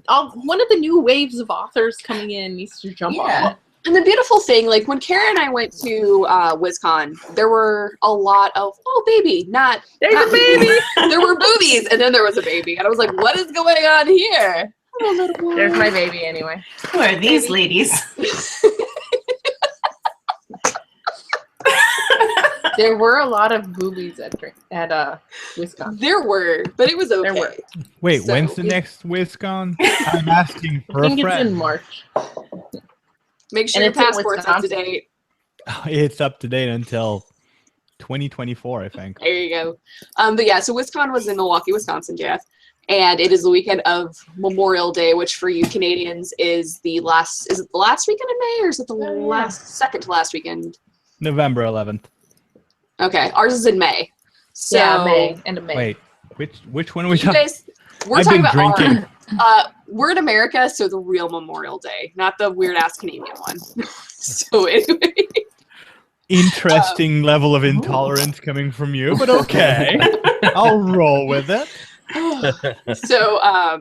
on. One of the new waves of authors coming in needs to jump on Yeah. it. And the beautiful thing, like when Kara and I went to WizCon, there were a lot of, oh, baby, not There's a baby. there were boobies, and then there was a baby. And I was like, what is going on here? There's my baby anyway. Who are these ladies? There were a lot of boobies at Wisconsin. There were, but it was okay. There were. Wait, So- when's the next WizCon? I'm asking for I a think it's in friend. March. Make sure And your it's in passport's up to Wisconsin. date. It's up to date until 2024, I think. There you go. But yeah, so WizCon was in Milwaukee, Wisconsin, Jeff. And it is the weekend of Memorial Day, which for you Canadians is the last weekend in May, or is it the second to last weekend? November 11th. Okay, ours is in May. So Yeah, May. End of May. Wait, which one are we you talking? guys, we're I've talking been about drinking. we're in America, so the real Memorial Day, not the weird ass Canadian one. So anyway, Interesting level of intolerance coming from you, but okay. I'll roll with it. so I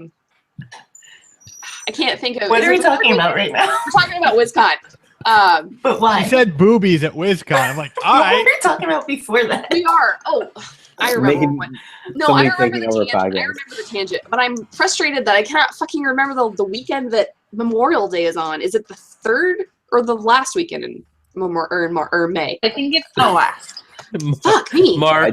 can't think of. What are we talking about right now? We're talking about WizCon. But why? She said boobies at WizCon. I'm like, all What right. were we talking about before that? We are. Oh, I remember Making- one. No, I somebody's remember the taking over tangent. I podcast. remember the tangent, but I'm frustrated that I cannot fucking remember the weekend that Memorial Day is on. Is it the 3rd or the last weekend in May? I think it's the last. Fuck me. I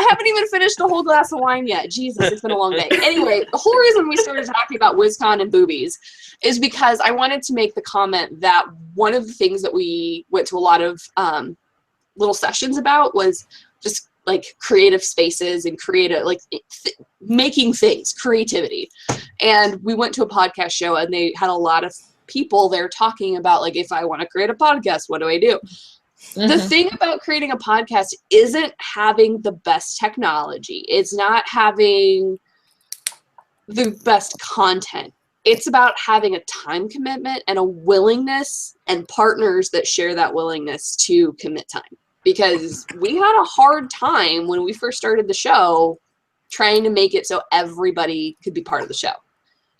haven't even finished a whole glass of wine yet. Jesus, it's been a long day. Anyway, the whole reason we started talking about WizCon and boobies is because I wanted to make the comment that one of the things that we went to a lot of little sessions about was just like creative spaces and making things, creativity. And we went to a podcast show and they had a lot of people there talking about like, if I want to create a podcast, what do I do? The thing about creating a podcast isn't having the best technology. It's not having the best content. It's about having a time commitment and a willingness and partners that share that willingness to commit time. Because we had a hard time when we first started the show trying to make it so everybody could be part of the show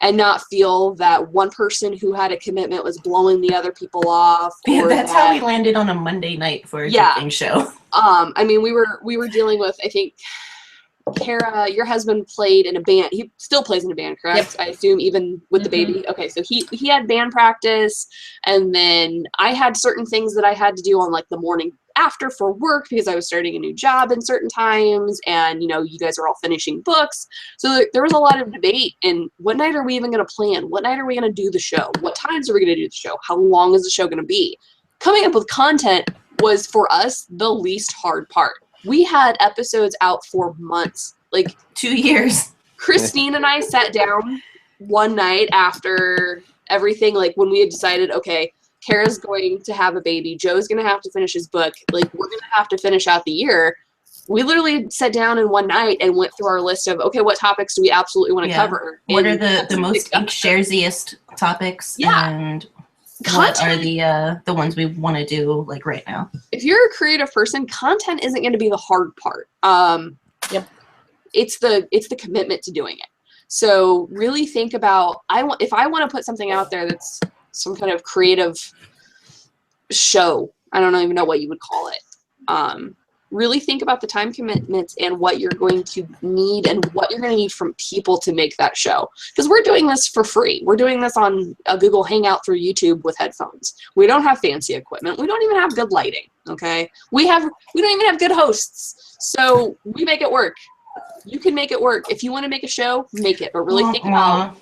and not feel that one person who had a commitment was blowing the other people off. Yeah, or that's how we landed on a Monday night for a cooking show. I mean, we were dealing with, I think, Kara, your husband played in a band. He still plays in a band, correct? Yep. I assume even with the baby. Okay, so he had band practice, and then I had certain things that I had to do on like the morning after for work because I was starting a new job in certain times, and you guys are all finishing books. So there was a lot of debate. And what night are we even going to plan? What night are we going to do the show? What times are we going to do the show? How long is the show going to be? Coming up with content was for us the least hard part. We had episodes out for months, like 2 years. Christine and I sat down one night after everything, like when we had decided, okay, Kara's going to have a baby, Joe's going to have to finish his book, like we're going to have to finish out the year. We literally sat down in one night and went through our list of, okay, what topics do we absolutely want to cover? What are the most Drinksharesiest topics? Yeah. And what are the ones we want to do like right now? If you're a creative person, content isn't going to be the hard part. It's the commitment to doing it. So really think about if I want to put something out there that's some kind of creative show. I don't even know what you would call it. Really think about the time commitments and what you're going to need and what you're going to need from people to make that show. Because we're doing this for free. We're doing this on a Google Hangout through YouTube with headphones. We don't have fancy equipment. We don't even have good lighting. Okay, we don't even have good hosts. So we make it work. You can make it work. If you want to make a show, make it. But really think about,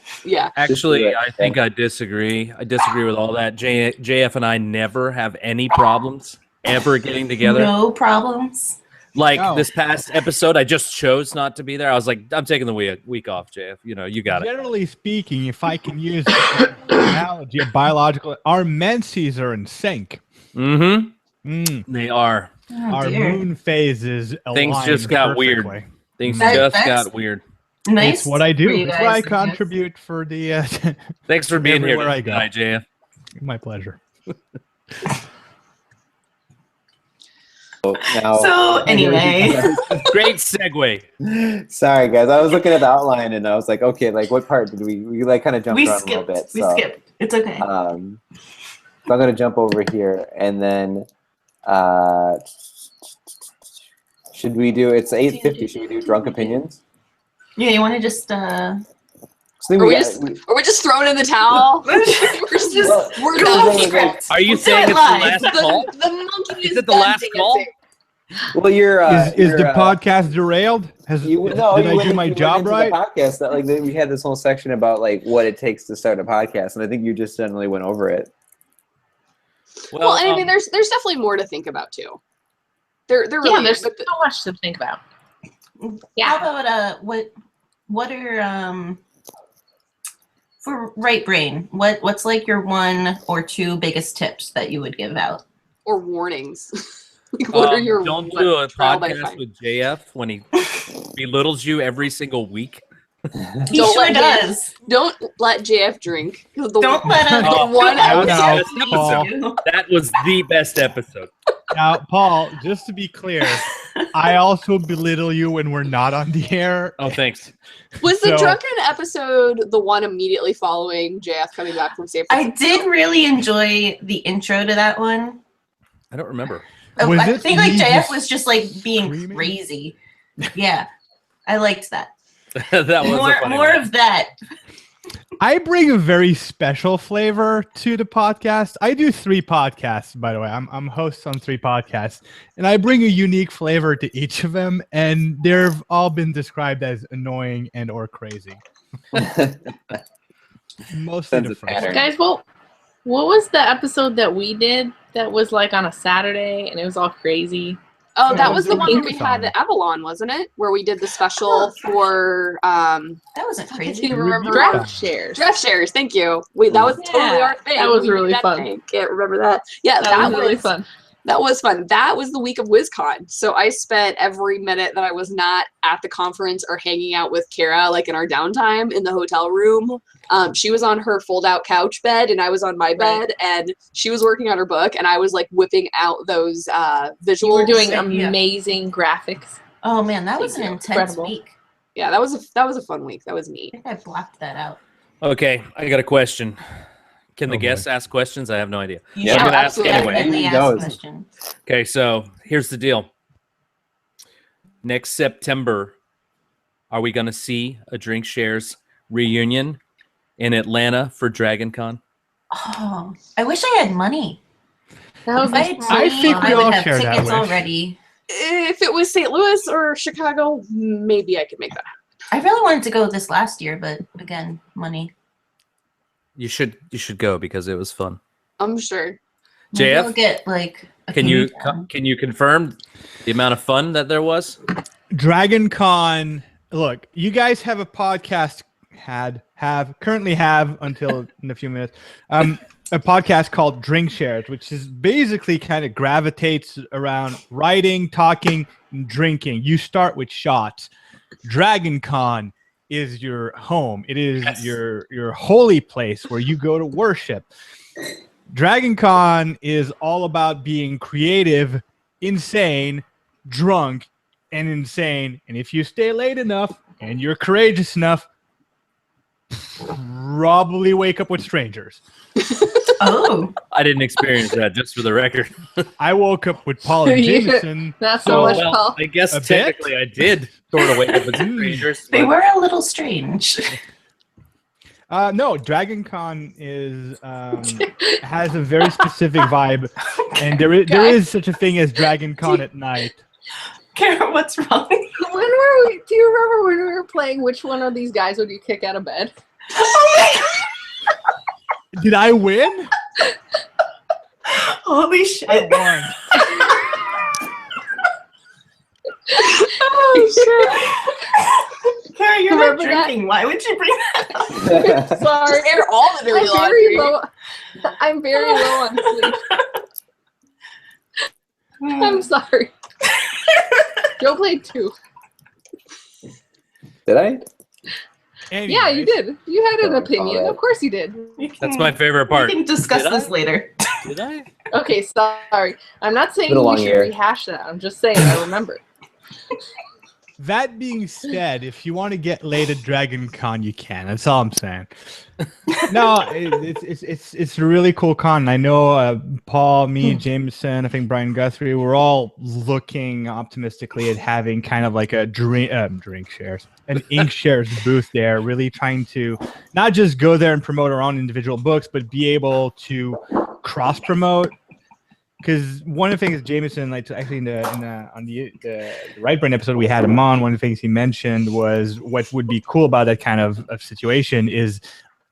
Actually, I think I disagree. I disagree with all that. JF and I never have any problems ever getting together. No problems. Like this past episode, I just chose not to be there. I was like, I'm taking the week off, JF. You got it. Generally speaking, if I can use the analogy of biological, our menses are in sync. Mm-hmm. They are. Our moon phases things just got perfectly. weird. Things just got weird. Nice. It's what I do. It's what I guys. contribute for the. Thanks for being here everywhere tonight, I go. JF. My pleasure. Now, So anyway, Great segue. sorry guys, I was looking at the outline and I was like, okay, like what part did we like kind of jumped we around skipped. a little bit. We So, skipped. It's okay. so I'm gonna jump over here and then should we do? It's 8:50. Should we do drunk opinions? Yeah, you want to just So then Are we just throwing in the towel? We're done. Are you We'll do saying it it's live. the last call? The monkey Is is it the done last call? dancing. Well, you're Is the podcast derailed? Did I do my job right? The podcast that we had this whole section about like what it takes to start a podcast, and I think you just generally went over it. Well, I mean, there's definitely more to think about too. There really there's is. so much to think about. How about what are for WriteBrain? What's like your 1 or 2 biggest tips that you would give out? Or warnings. Like, what are your don't do a trial by podcast fire? with JF when he belittles you every single week. He Don't sure let does. Don't let JF drink. Don't let him. Oh, one that was no, the best Paul. episode. That was the best episode. Now, Paul, just to be clear, I also belittle you when we're not on the air. Oh, thanks. Was the So- drunken episode the one immediately following JF coming back from San I Francisco? did really enjoy the intro to that one. I don't remember. Was I it think like me JF just was just like being screaming? crazy. Yeah, I liked that. That was a More funny more one. of that. I bring a very special flavor to the podcast. I do 3 podcasts, by the way. I'm host on 3 podcasts, and I bring a unique flavor to each of them, and they've all been described as annoying and or crazy. Mostly Sense the of first. pattern. Guys, well, what was the episode that we did that was like on a Saturday and it was all crazy? Oh, that Yeah, was the one where we Drinkshares. had Avalon, wasn't it? Where we did the special for That wasn't I crazy. can't remember. Draft shares. Draft shares. Thank you. That was totally our thing. That was We did really fun. thing. Can't remember that. Yeah, That was really fun. That was fun. That was the week of WizCon. So I spent every minute that I was not at the conference or hanging out with Kara, like in our downtime in the hotel room. She was on her fold-out couch bed, and I was on my bed, and she was working on her book, and I was like whipping out those visuals. You were doing Yeah. amazing graphics. Oh man, that was an Thank you. intense Incredible. week. Yeah, that was a fun week. That was neat. I think I blocked that out. Okay, I got a question. Can the Oh, boy. guests ask questions? I have no idea. You Yeah, should I'm gonna ask anyway. definitely He ask knows. questions. Okay, so here's the deal. Next September, are we going to see a Drinkshares reunion in Atlanta for Dragon Con? Oh, I wish I had money. That was If I had like, I money, think we I would all have share that tickets wish. already. If it was St. Louis or Chicago, maybe I could make that happen. I really wanted to go this last year, but again, money. You should go because it was fun. I'm sure. Maybe JF? I'll get like. a Can you coupon. can you confirm the amount of fun that there was? Dragon Con. Look, you guys have a podcast. Currently have until in a few minutes. A podcast called Drinkshares, which is basically kind of gravitates around writing, talking, and drinking. You start with shots. Dragon Con is your home. It is Yes. your holy place where you go to worship. Dragon Con is all about being creative, insane, drunk, and insane. And if you stay late enough and you're courageous enough, probably wake up with strangers. Oh, I didn't experience that, just for the record. I woke up with Paul and Yeah. Jameson. Not so much, Well, Paul. I guess A bit? technically I did sort of wake up with strangers. they but- were a little strange. No, Dragon Con is has a very specific vibe, and there is such a thing as Dragon Con at night. Kara, what's wrong? When were we? Do you remember when we were playing? Which one of these guys would you kick out of bed? Did I win? Holy shit! I won. Oh shit! Kara, you're not Remember that? drinking. Why would you bring that up? Sorry, Air all the dirty I'm very laundry. low. I'm very low on sleep. I'm sorry. Joe played 2. Did I? Yeah, you Anyways, did. You had an Oh, opinion. alright. Of course you did. That's my favorite part. We can discuss Did I? this later. Did I? Okay, sorry. I'm not saying Been a we long should year. rehash that. I'm just saying I remember. That being said, if you want to get late at Dragon Con, you can. That's all I'm saying. No, it's a really cool con. I know Paul, me, Jameson, I think Brian Guthrie, we're all looking optimistically at having kind of like a drink shares, an ink shares booth there, really trying to not just go there and promote our own individual books, but be able to cross promote. Because one of the things Jameson, like actually on the WriteBrain episode we had him on, one of the things he mentioned was what would be cool about that kind of situation is,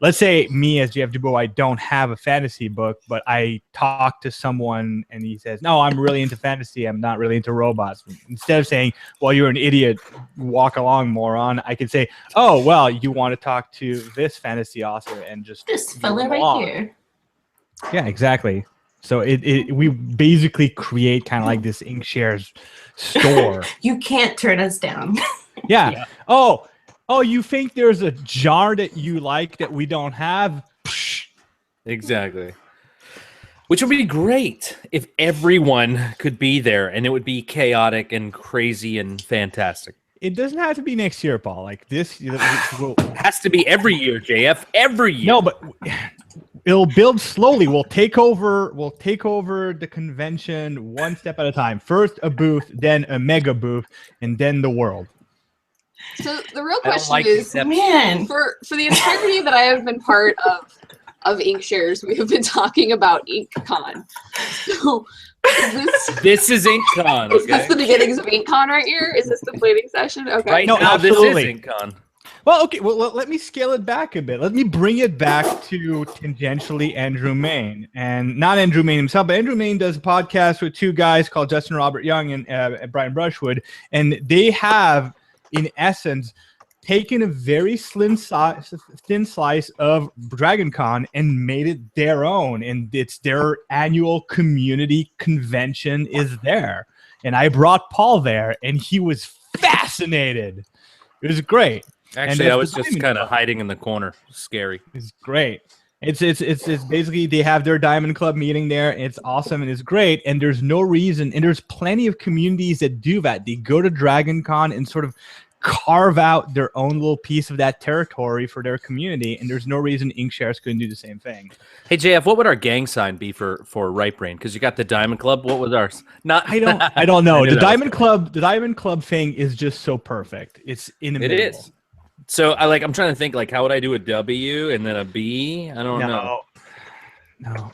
let's say me as Jeff Dubois, I don't have a fantasy book, but I talk to someone and he says, no, I'm really into fantasy. I'm not really into robots. Instead of saying, well, you're an idiot, walk along, moron, I could say, oh, well, you want to talk to this fantasy author and just This move fella right along. here. Yeah, exactly. So we basically create kind of like this ink shares store. You can't turn us down. Yeah. Oh, you think there's a jar that you like that we don't have? Psh, Exactly. Which would be great if everyone could be there, and it would be chaotic and crazy and fantastic. It doesn't have to be next year, Paul. Like this, It has to be every year, JF. Every year. no, but it'll build slowly. We'll take over the convention one step at a time. First a booth, then a mega booth, and then the world. So the real I don't question like is, Man, for the entirety that I have been part of Inkshares, we have been talking about InkCon. So This is InkCon. is Okay. this the beginnings of InkCon right here? Is this the planning session? Okay. Right No, now, absolutely. this is InkCon. Well, okay. Well, let me scale it back a bit. Let me bring it back to tangentially Andrew Main, and not Andrew Main himself, but Andrew Main does a podcast with two guys called Justin Robert Young and Brian Brushwood, and they have, in essence, taken a very thin slice of DragonCon and made it their own, and it's their annual community convention is there. And I brought Paul there, and he was fascinated. It was great. Actually, And I was the just diamond kind of club. hiding in the corner. Scary. It's great. It's basically they have their Diamond Club meeting there. And it's awesome and it's great. And there's no reason, and there's plenty of communities that do that. They go to DragonCon and sort of carve out their own little piece of that territory for their community. And there's no reason Inkshares couldn't do the same thing. Hey, JF, what would our gang sign be for WriteBrain? Because you got the Diamond Club. What was ours? Not. I don't know. I knew The that was Diamond Club, the Diamond Club thing is just so perfect. It's inimitable. It is. So I'm trying to think, like, how would I do a W and then a B? I don't know. No.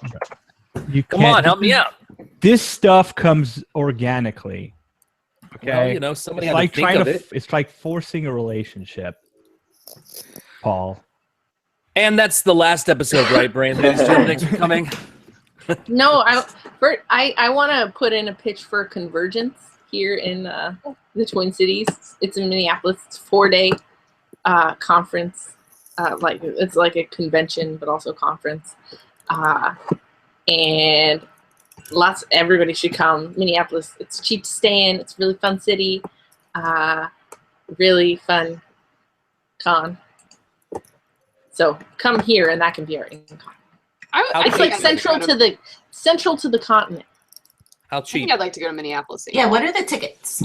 You Come can't- on, help me out. This stuff comes organically. Okay. Well, somebody It's had like to think trying of to. it. It's like forcing a relationship, Paul. And that's the last episode, WriteBrain. Ladies and gentlemen, thanks for coming. No, I want to put in a pitch for Convergence here in the Twin Cities. It's in Minneapolis. It's a 4-day conference. It's like a convention, but also conference. And everybody should come. Minneapolis, it's cheap to stay in. It's a really fun city. Really fun con. So come here, and that can be our InkCon. It's like central to the continent. How I cheap? think I'd like to go to Minneapolis. yeah. What are the tickets?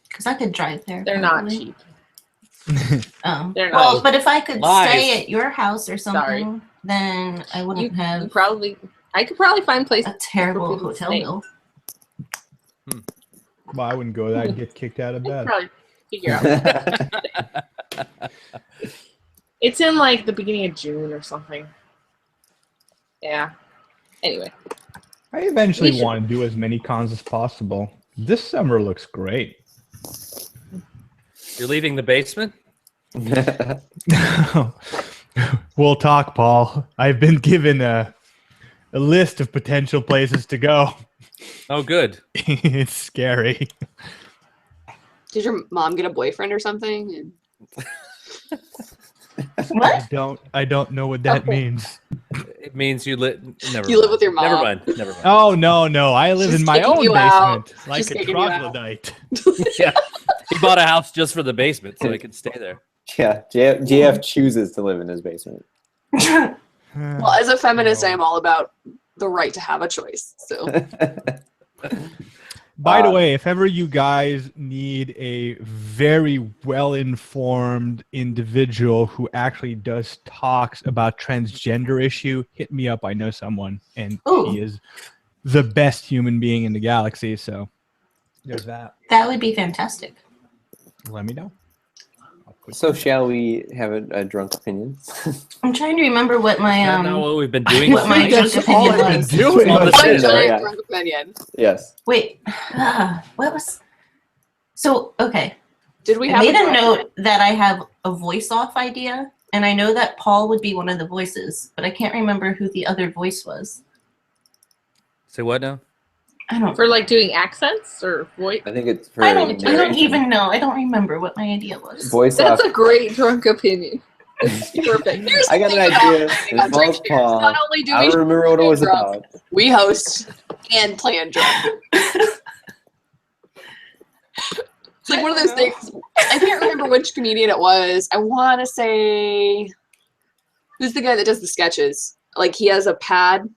Because I could drive there. They're not probably. cheap. Oh. They're not Well, cheap. but if I could Lies. stay at your house or something, Sorry. then I wouldn't have I could probably find places. a terrible for people to hotel stay. bill. Well, I wouldn't go there. I'd get kicked out of I could bed. probably figure out. It's in like the beginning of June or something. Yeah. Anyway, I eventually We should- want to do as many cons as possible. This summer looks great. You're leaving the basement? We'll talk, Paul. I've been given a list of potential places to go. Oh, good. It's scary. Did your mom get a boyfriend or something? What? I don't know what that means. It means you live. Never. You live mind. with your mom. Never mind. Never mind. Oh no! I live She's in my kicking own you out. basement, like She's a kicking you out. troglodyte. Yeah. He bought a house just for the basement so he could stay there. Yeah, JF chooses to live in his basement. Well, as a feminist, I am all about the right to have a choice. So By the way, if ever you guys need a very well-informed individual who actually does talks about transgender issue, hit me up. I know someone, and Ooh. he is the best human being in the galaxy. So there's that. That would be fantastic. Let me know. So shall we have a drunk opinion? I'm trying to remember what my I don't know what we've been doing. what my That's drunk all opinion I've been was. doing. Well, that's one it. giant Yeah. drunk opinion. Yes. Wait, what was? So okay, Did we I have made a a drunk note that I have a voice-off idea, and I know that Paul would be one of the voices, but I can't remember who the other voice was. Say what now? I don't. For like doing accents or voice. I think it's for I don't narration. even know. I don't remember what my idea was. Voice off. That's a great drunk opinion. It's perfect. Here's I the got an thing about idea. being It on involves Drinkshares. Paul. Not only do I we don't remember what it was drunk, about. we host and plan drunk. It's like one of those things. I can't remember which comedian it was. I want to say, who's the guy that does the sketches? Like he has a pad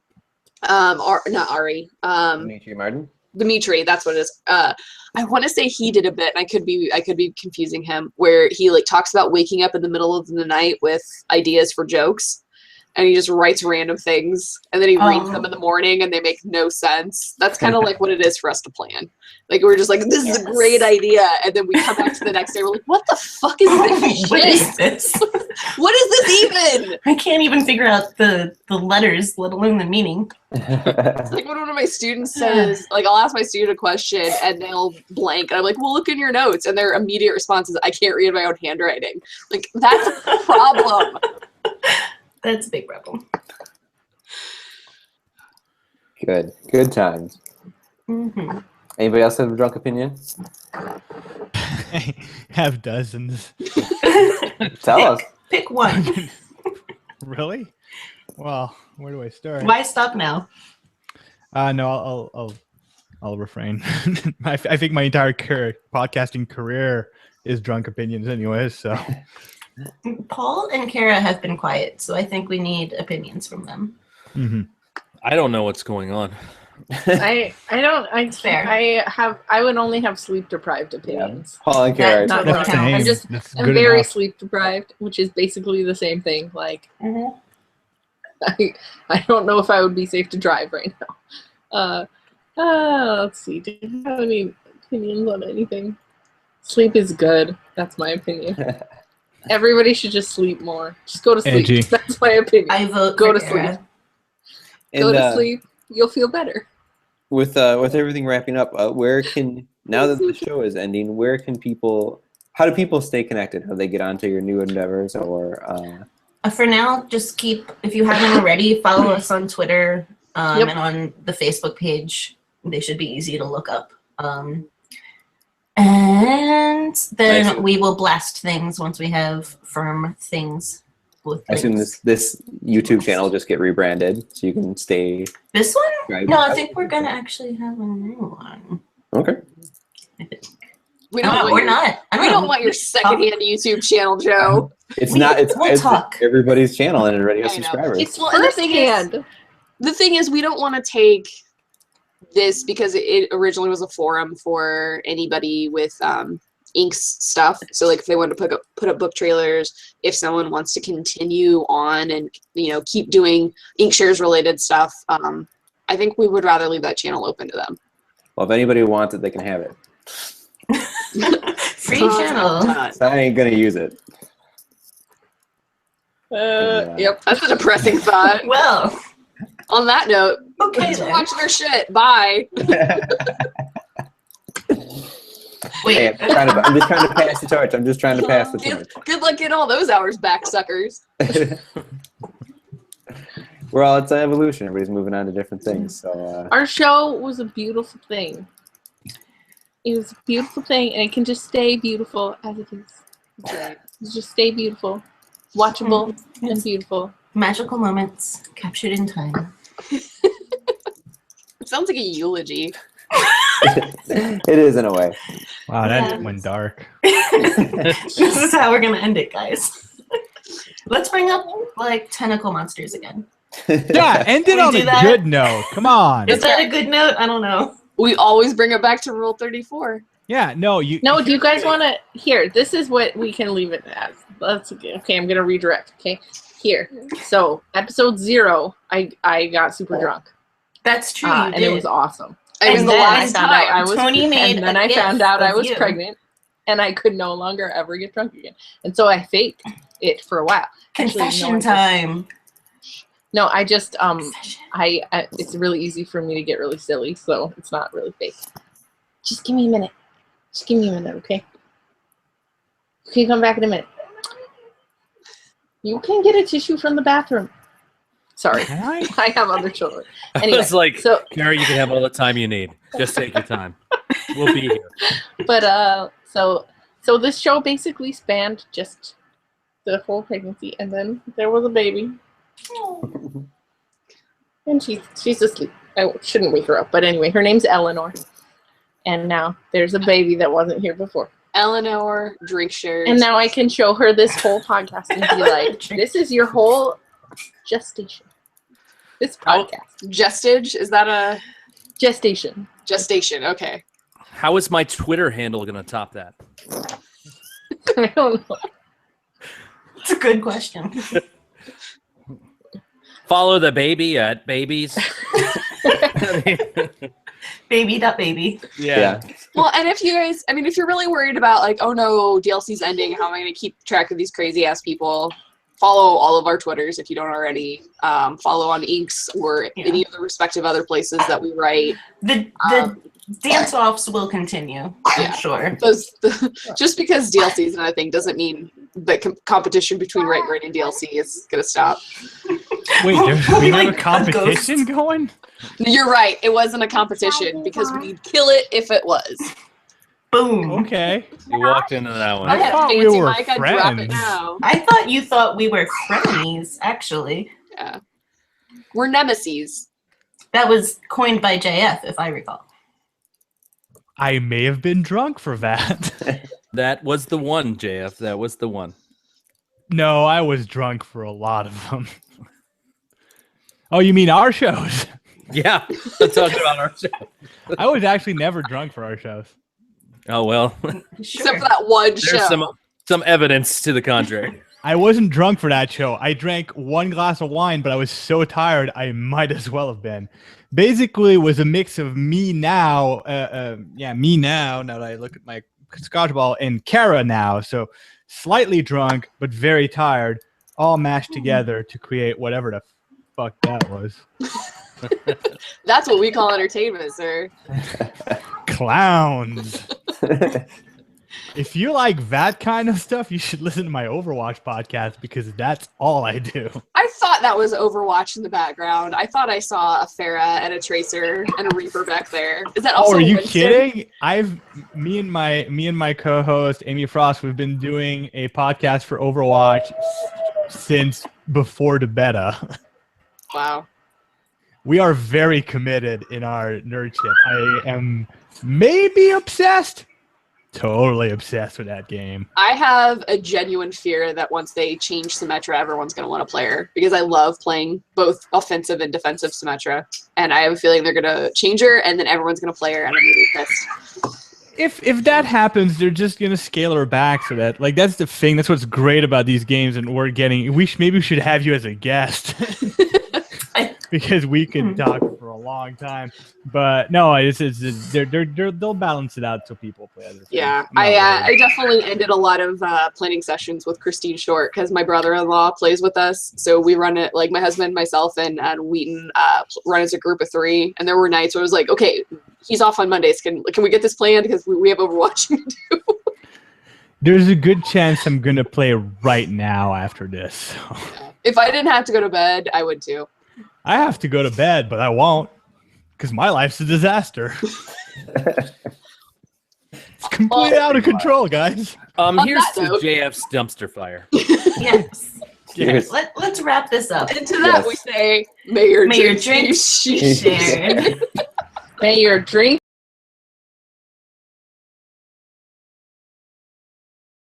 Not Ari. Dimitri Martin. Dimitri, that's what it is. I want to say he did a bit. I could be confusing him. Where he like talks about waking up in the middle of the night with ideas for jokes, and he just writes random things, and then he reads them in the morning, and they make no sense. That's kind of like what it is for us to plan. Like we're just like, this is a great idea, and then we come back to the next day, we're like, what the fuck is this? What is this? What is this even? I can't even figure out the letters, let alone the meaning. It's like when one of my students says, like, I'll ask my student a question and they'll blank. And I'm like, well, look in your notes. And their immediate response is, I can't read my own handwriting. Like, that's a problem. That's a big problem. Good times. Mm-hmm. Anybody else have a drunk opinion? I have dozens. Tell us. Pick one. Really? Well, where do I start? Why stop now? No, I'll refrain. I think my entire podcasting career is drunk opinions, anyways. So Paul and Kara have been quiet, so I think we need opinions from them. mm-hmm. I don't know what's going on. I Fair. I would only have sleep deprived opinions. Paul and Kara. Not That's drunk. same. I'm very sleep deprived, which is basically the same thing. Like Mm-hmm. I don't know if I would be safe to drive right now. Let's see. Do you have any opinions on anything? Sleep is good. That's my opinion. Everybody should just sleep more. Just go to sleep. Edgy. That's my opinion. I vote Go for to Kara. sleep. Go to sleep. You'll feel better. With everything wrapping up, where can, now that the show is ending, how do people stay connected? How do they get onto your new endeavors, or For now, just if you haven't already, follow us on Twitter and on the Facebook page. They should be easy to look up. And then we will blast things once we have firm things. I assume this YouTube channel will just get rebranded so you can stay. This one? Right. No, I think we're gonna actually have a new one. Okay. We We're not. We don't want your secondhand YouTube channel, Joe. It's We'll talk. everybody's channel and it already has I know. subscribers. It's Well, and the firsthand. The thing is, we don't want to take this because it originally was a forum for anybody with Inks stuff. So like if they wanted to put up book trailers, if someone wants to continue on and keep doing Inkshares related stuff, I think we would rather leave that channel open to them. Well, if anybody wants it, they can have it. Free channel. So I ain't gonna use it. Yep. That's a depressing thought. Well, On that note, okay thanks for then. watching our shit. Bye. Wait. Hey, I'm just trying to pass the torch. I'm just trying to pass the torch. Good luck getting all those hours back, suckers. It's an evolution. Everybody's moving on to different things. So Our show was a beautiful thing. It was a beautiful thing, and it can just stay beautiful as it is. Right. Just stay beautiful, watchable, and beautiful. Magical moments captured in time. It sounds like a eulogy. it is in a way. Wow, that went dark. This is how we're gonna end it, guys. Let's bring up like tentacle monsters again. Yeah, end it we on do a that? good note. Come on. Is that a good note? I don't know. We always bring it back to Rule 34. Yeah, no, you. No, do you guys want to? Here, this is what we can leave it as. That's okay. I'm gonna redirect. Okay, here. So episode 0, I got super drunk, That's true. and it was awesome. It was And the then last I found out I time. was, Tony made and then a I gif found out I of was you. pregnant, and I could no longer ever get drunk again. And so I faked it for a while. Actually, Confession no, time. No, I just Confession. I it's really easy for me to get really silly, so it's not really fake. Just give me a minute. Just give me a minute, okay? Okay, come back in a minute. You can get a tissue from the bathroom. Sorry, Can I? I have other children. I Anyway, was like, so Kara, you can have all the time you need. Just take your time. We'll be here. but so this show basically spanned just the whole pregnancy, and then there was a baby, and she's asleep. I shouldn't wake her up, but anyway, her name's Eleanor. And now there's a baby that wasn't here before. Eleanor, Drinkshares. And now I can show her this whole podcast and be like, this is your whole gestation. This podcast. Gestage? Is that a Gestation. gestation? Okay. How is my Twitter handle going to top that? I don't know. It's a good question. Follow the baby at babies. Baby. Yeah. Well, and if you guys, I mean, if you're really worried about like, oh no, DLC's ending, how am I going to keep track of these crazy ass people? Follow all of our Twitters if you don't already. Follow on Inks or any of the respective other places that we write. The dance-offs will continue, I'm sure. Just because DLC is another thing doesn't mean that competition between WriteBrain and DLC is going to stop. Wait, we have a competition ghost. going? You're right. It wasn't a competition because we'd kill it if it was. Boom. Okay. You walked into that one. I had a thought we fancy were mic, I'd drop it friends. now. I thought you thought we were frenemies, actually. Yeah. We're nemesis. That was coined by JF, if I recall. I may have been drunk for that. That was the one, JF. That was the one. No, I was drunk for a lot of them. Oh, you mean our shows? Yeah, let's talk about our show. I was actually never drunk for our shows. Oh, well. Except for that one There's show. some evidence to the contrary. I wasn't drunk for that show. I drank one glass of wine, but I was so tired I might as well have been. Basically, it was a mix of me now, now that I look at my scotch ball, and Kara now. So slightly drunk, but very tired, all mashed together to create whatever the fuck that was. That's what we call entertainment, sir. Clowns. If you like that kind of stuff, you should listen to my Overwatch podcast because that's all I do. I thought that was Overwatch in the background. I thought I saw a Pharah and a Tracer and a Reaper back there. Is that also Oh, are you Winston? kidding? Me and my co-host Amy Frost, we've been doing a podcast for Overwatch since before the beta. Wow. We are very committed in our nerdship. I am maybe obsessed. Totally obsessed with that game. I have a genuine fear that once they change Symmetra, everyone's going to want to play her because I love playing both offensive and defensive Symmetra. And I have a feeling they're going to change her and then everyone's going to play her and I'm going to be pissed. If that happens, they're just gonna scale her back so that that's the thing. That's what's great about these games, and maybe we should have you as a guest because we can talk for a long time. But no, they'll balance it out so people play other things. Yeah, I definitely ended a lot of planning sessions with Christine Short because my brother-in-law plays with us. So we run it, like my husband, myself, and Wheaton run as a group of 3. And there were nights where it was like, okay, he's off on Mondays. Can we get this planned because we have Overwatch to do? There's a good chance I'm gonna play right now after this. Yeah. If I didn't have to go to bed, I would too. I have to go to bed, but I won't because my life's a disaster. It's completely out of control, guys. Here's that to note- JF's dumpster fire. Yes. Yes. Let's wrap this up. And to that we say, may your May your drinks drinks be shared. May your drink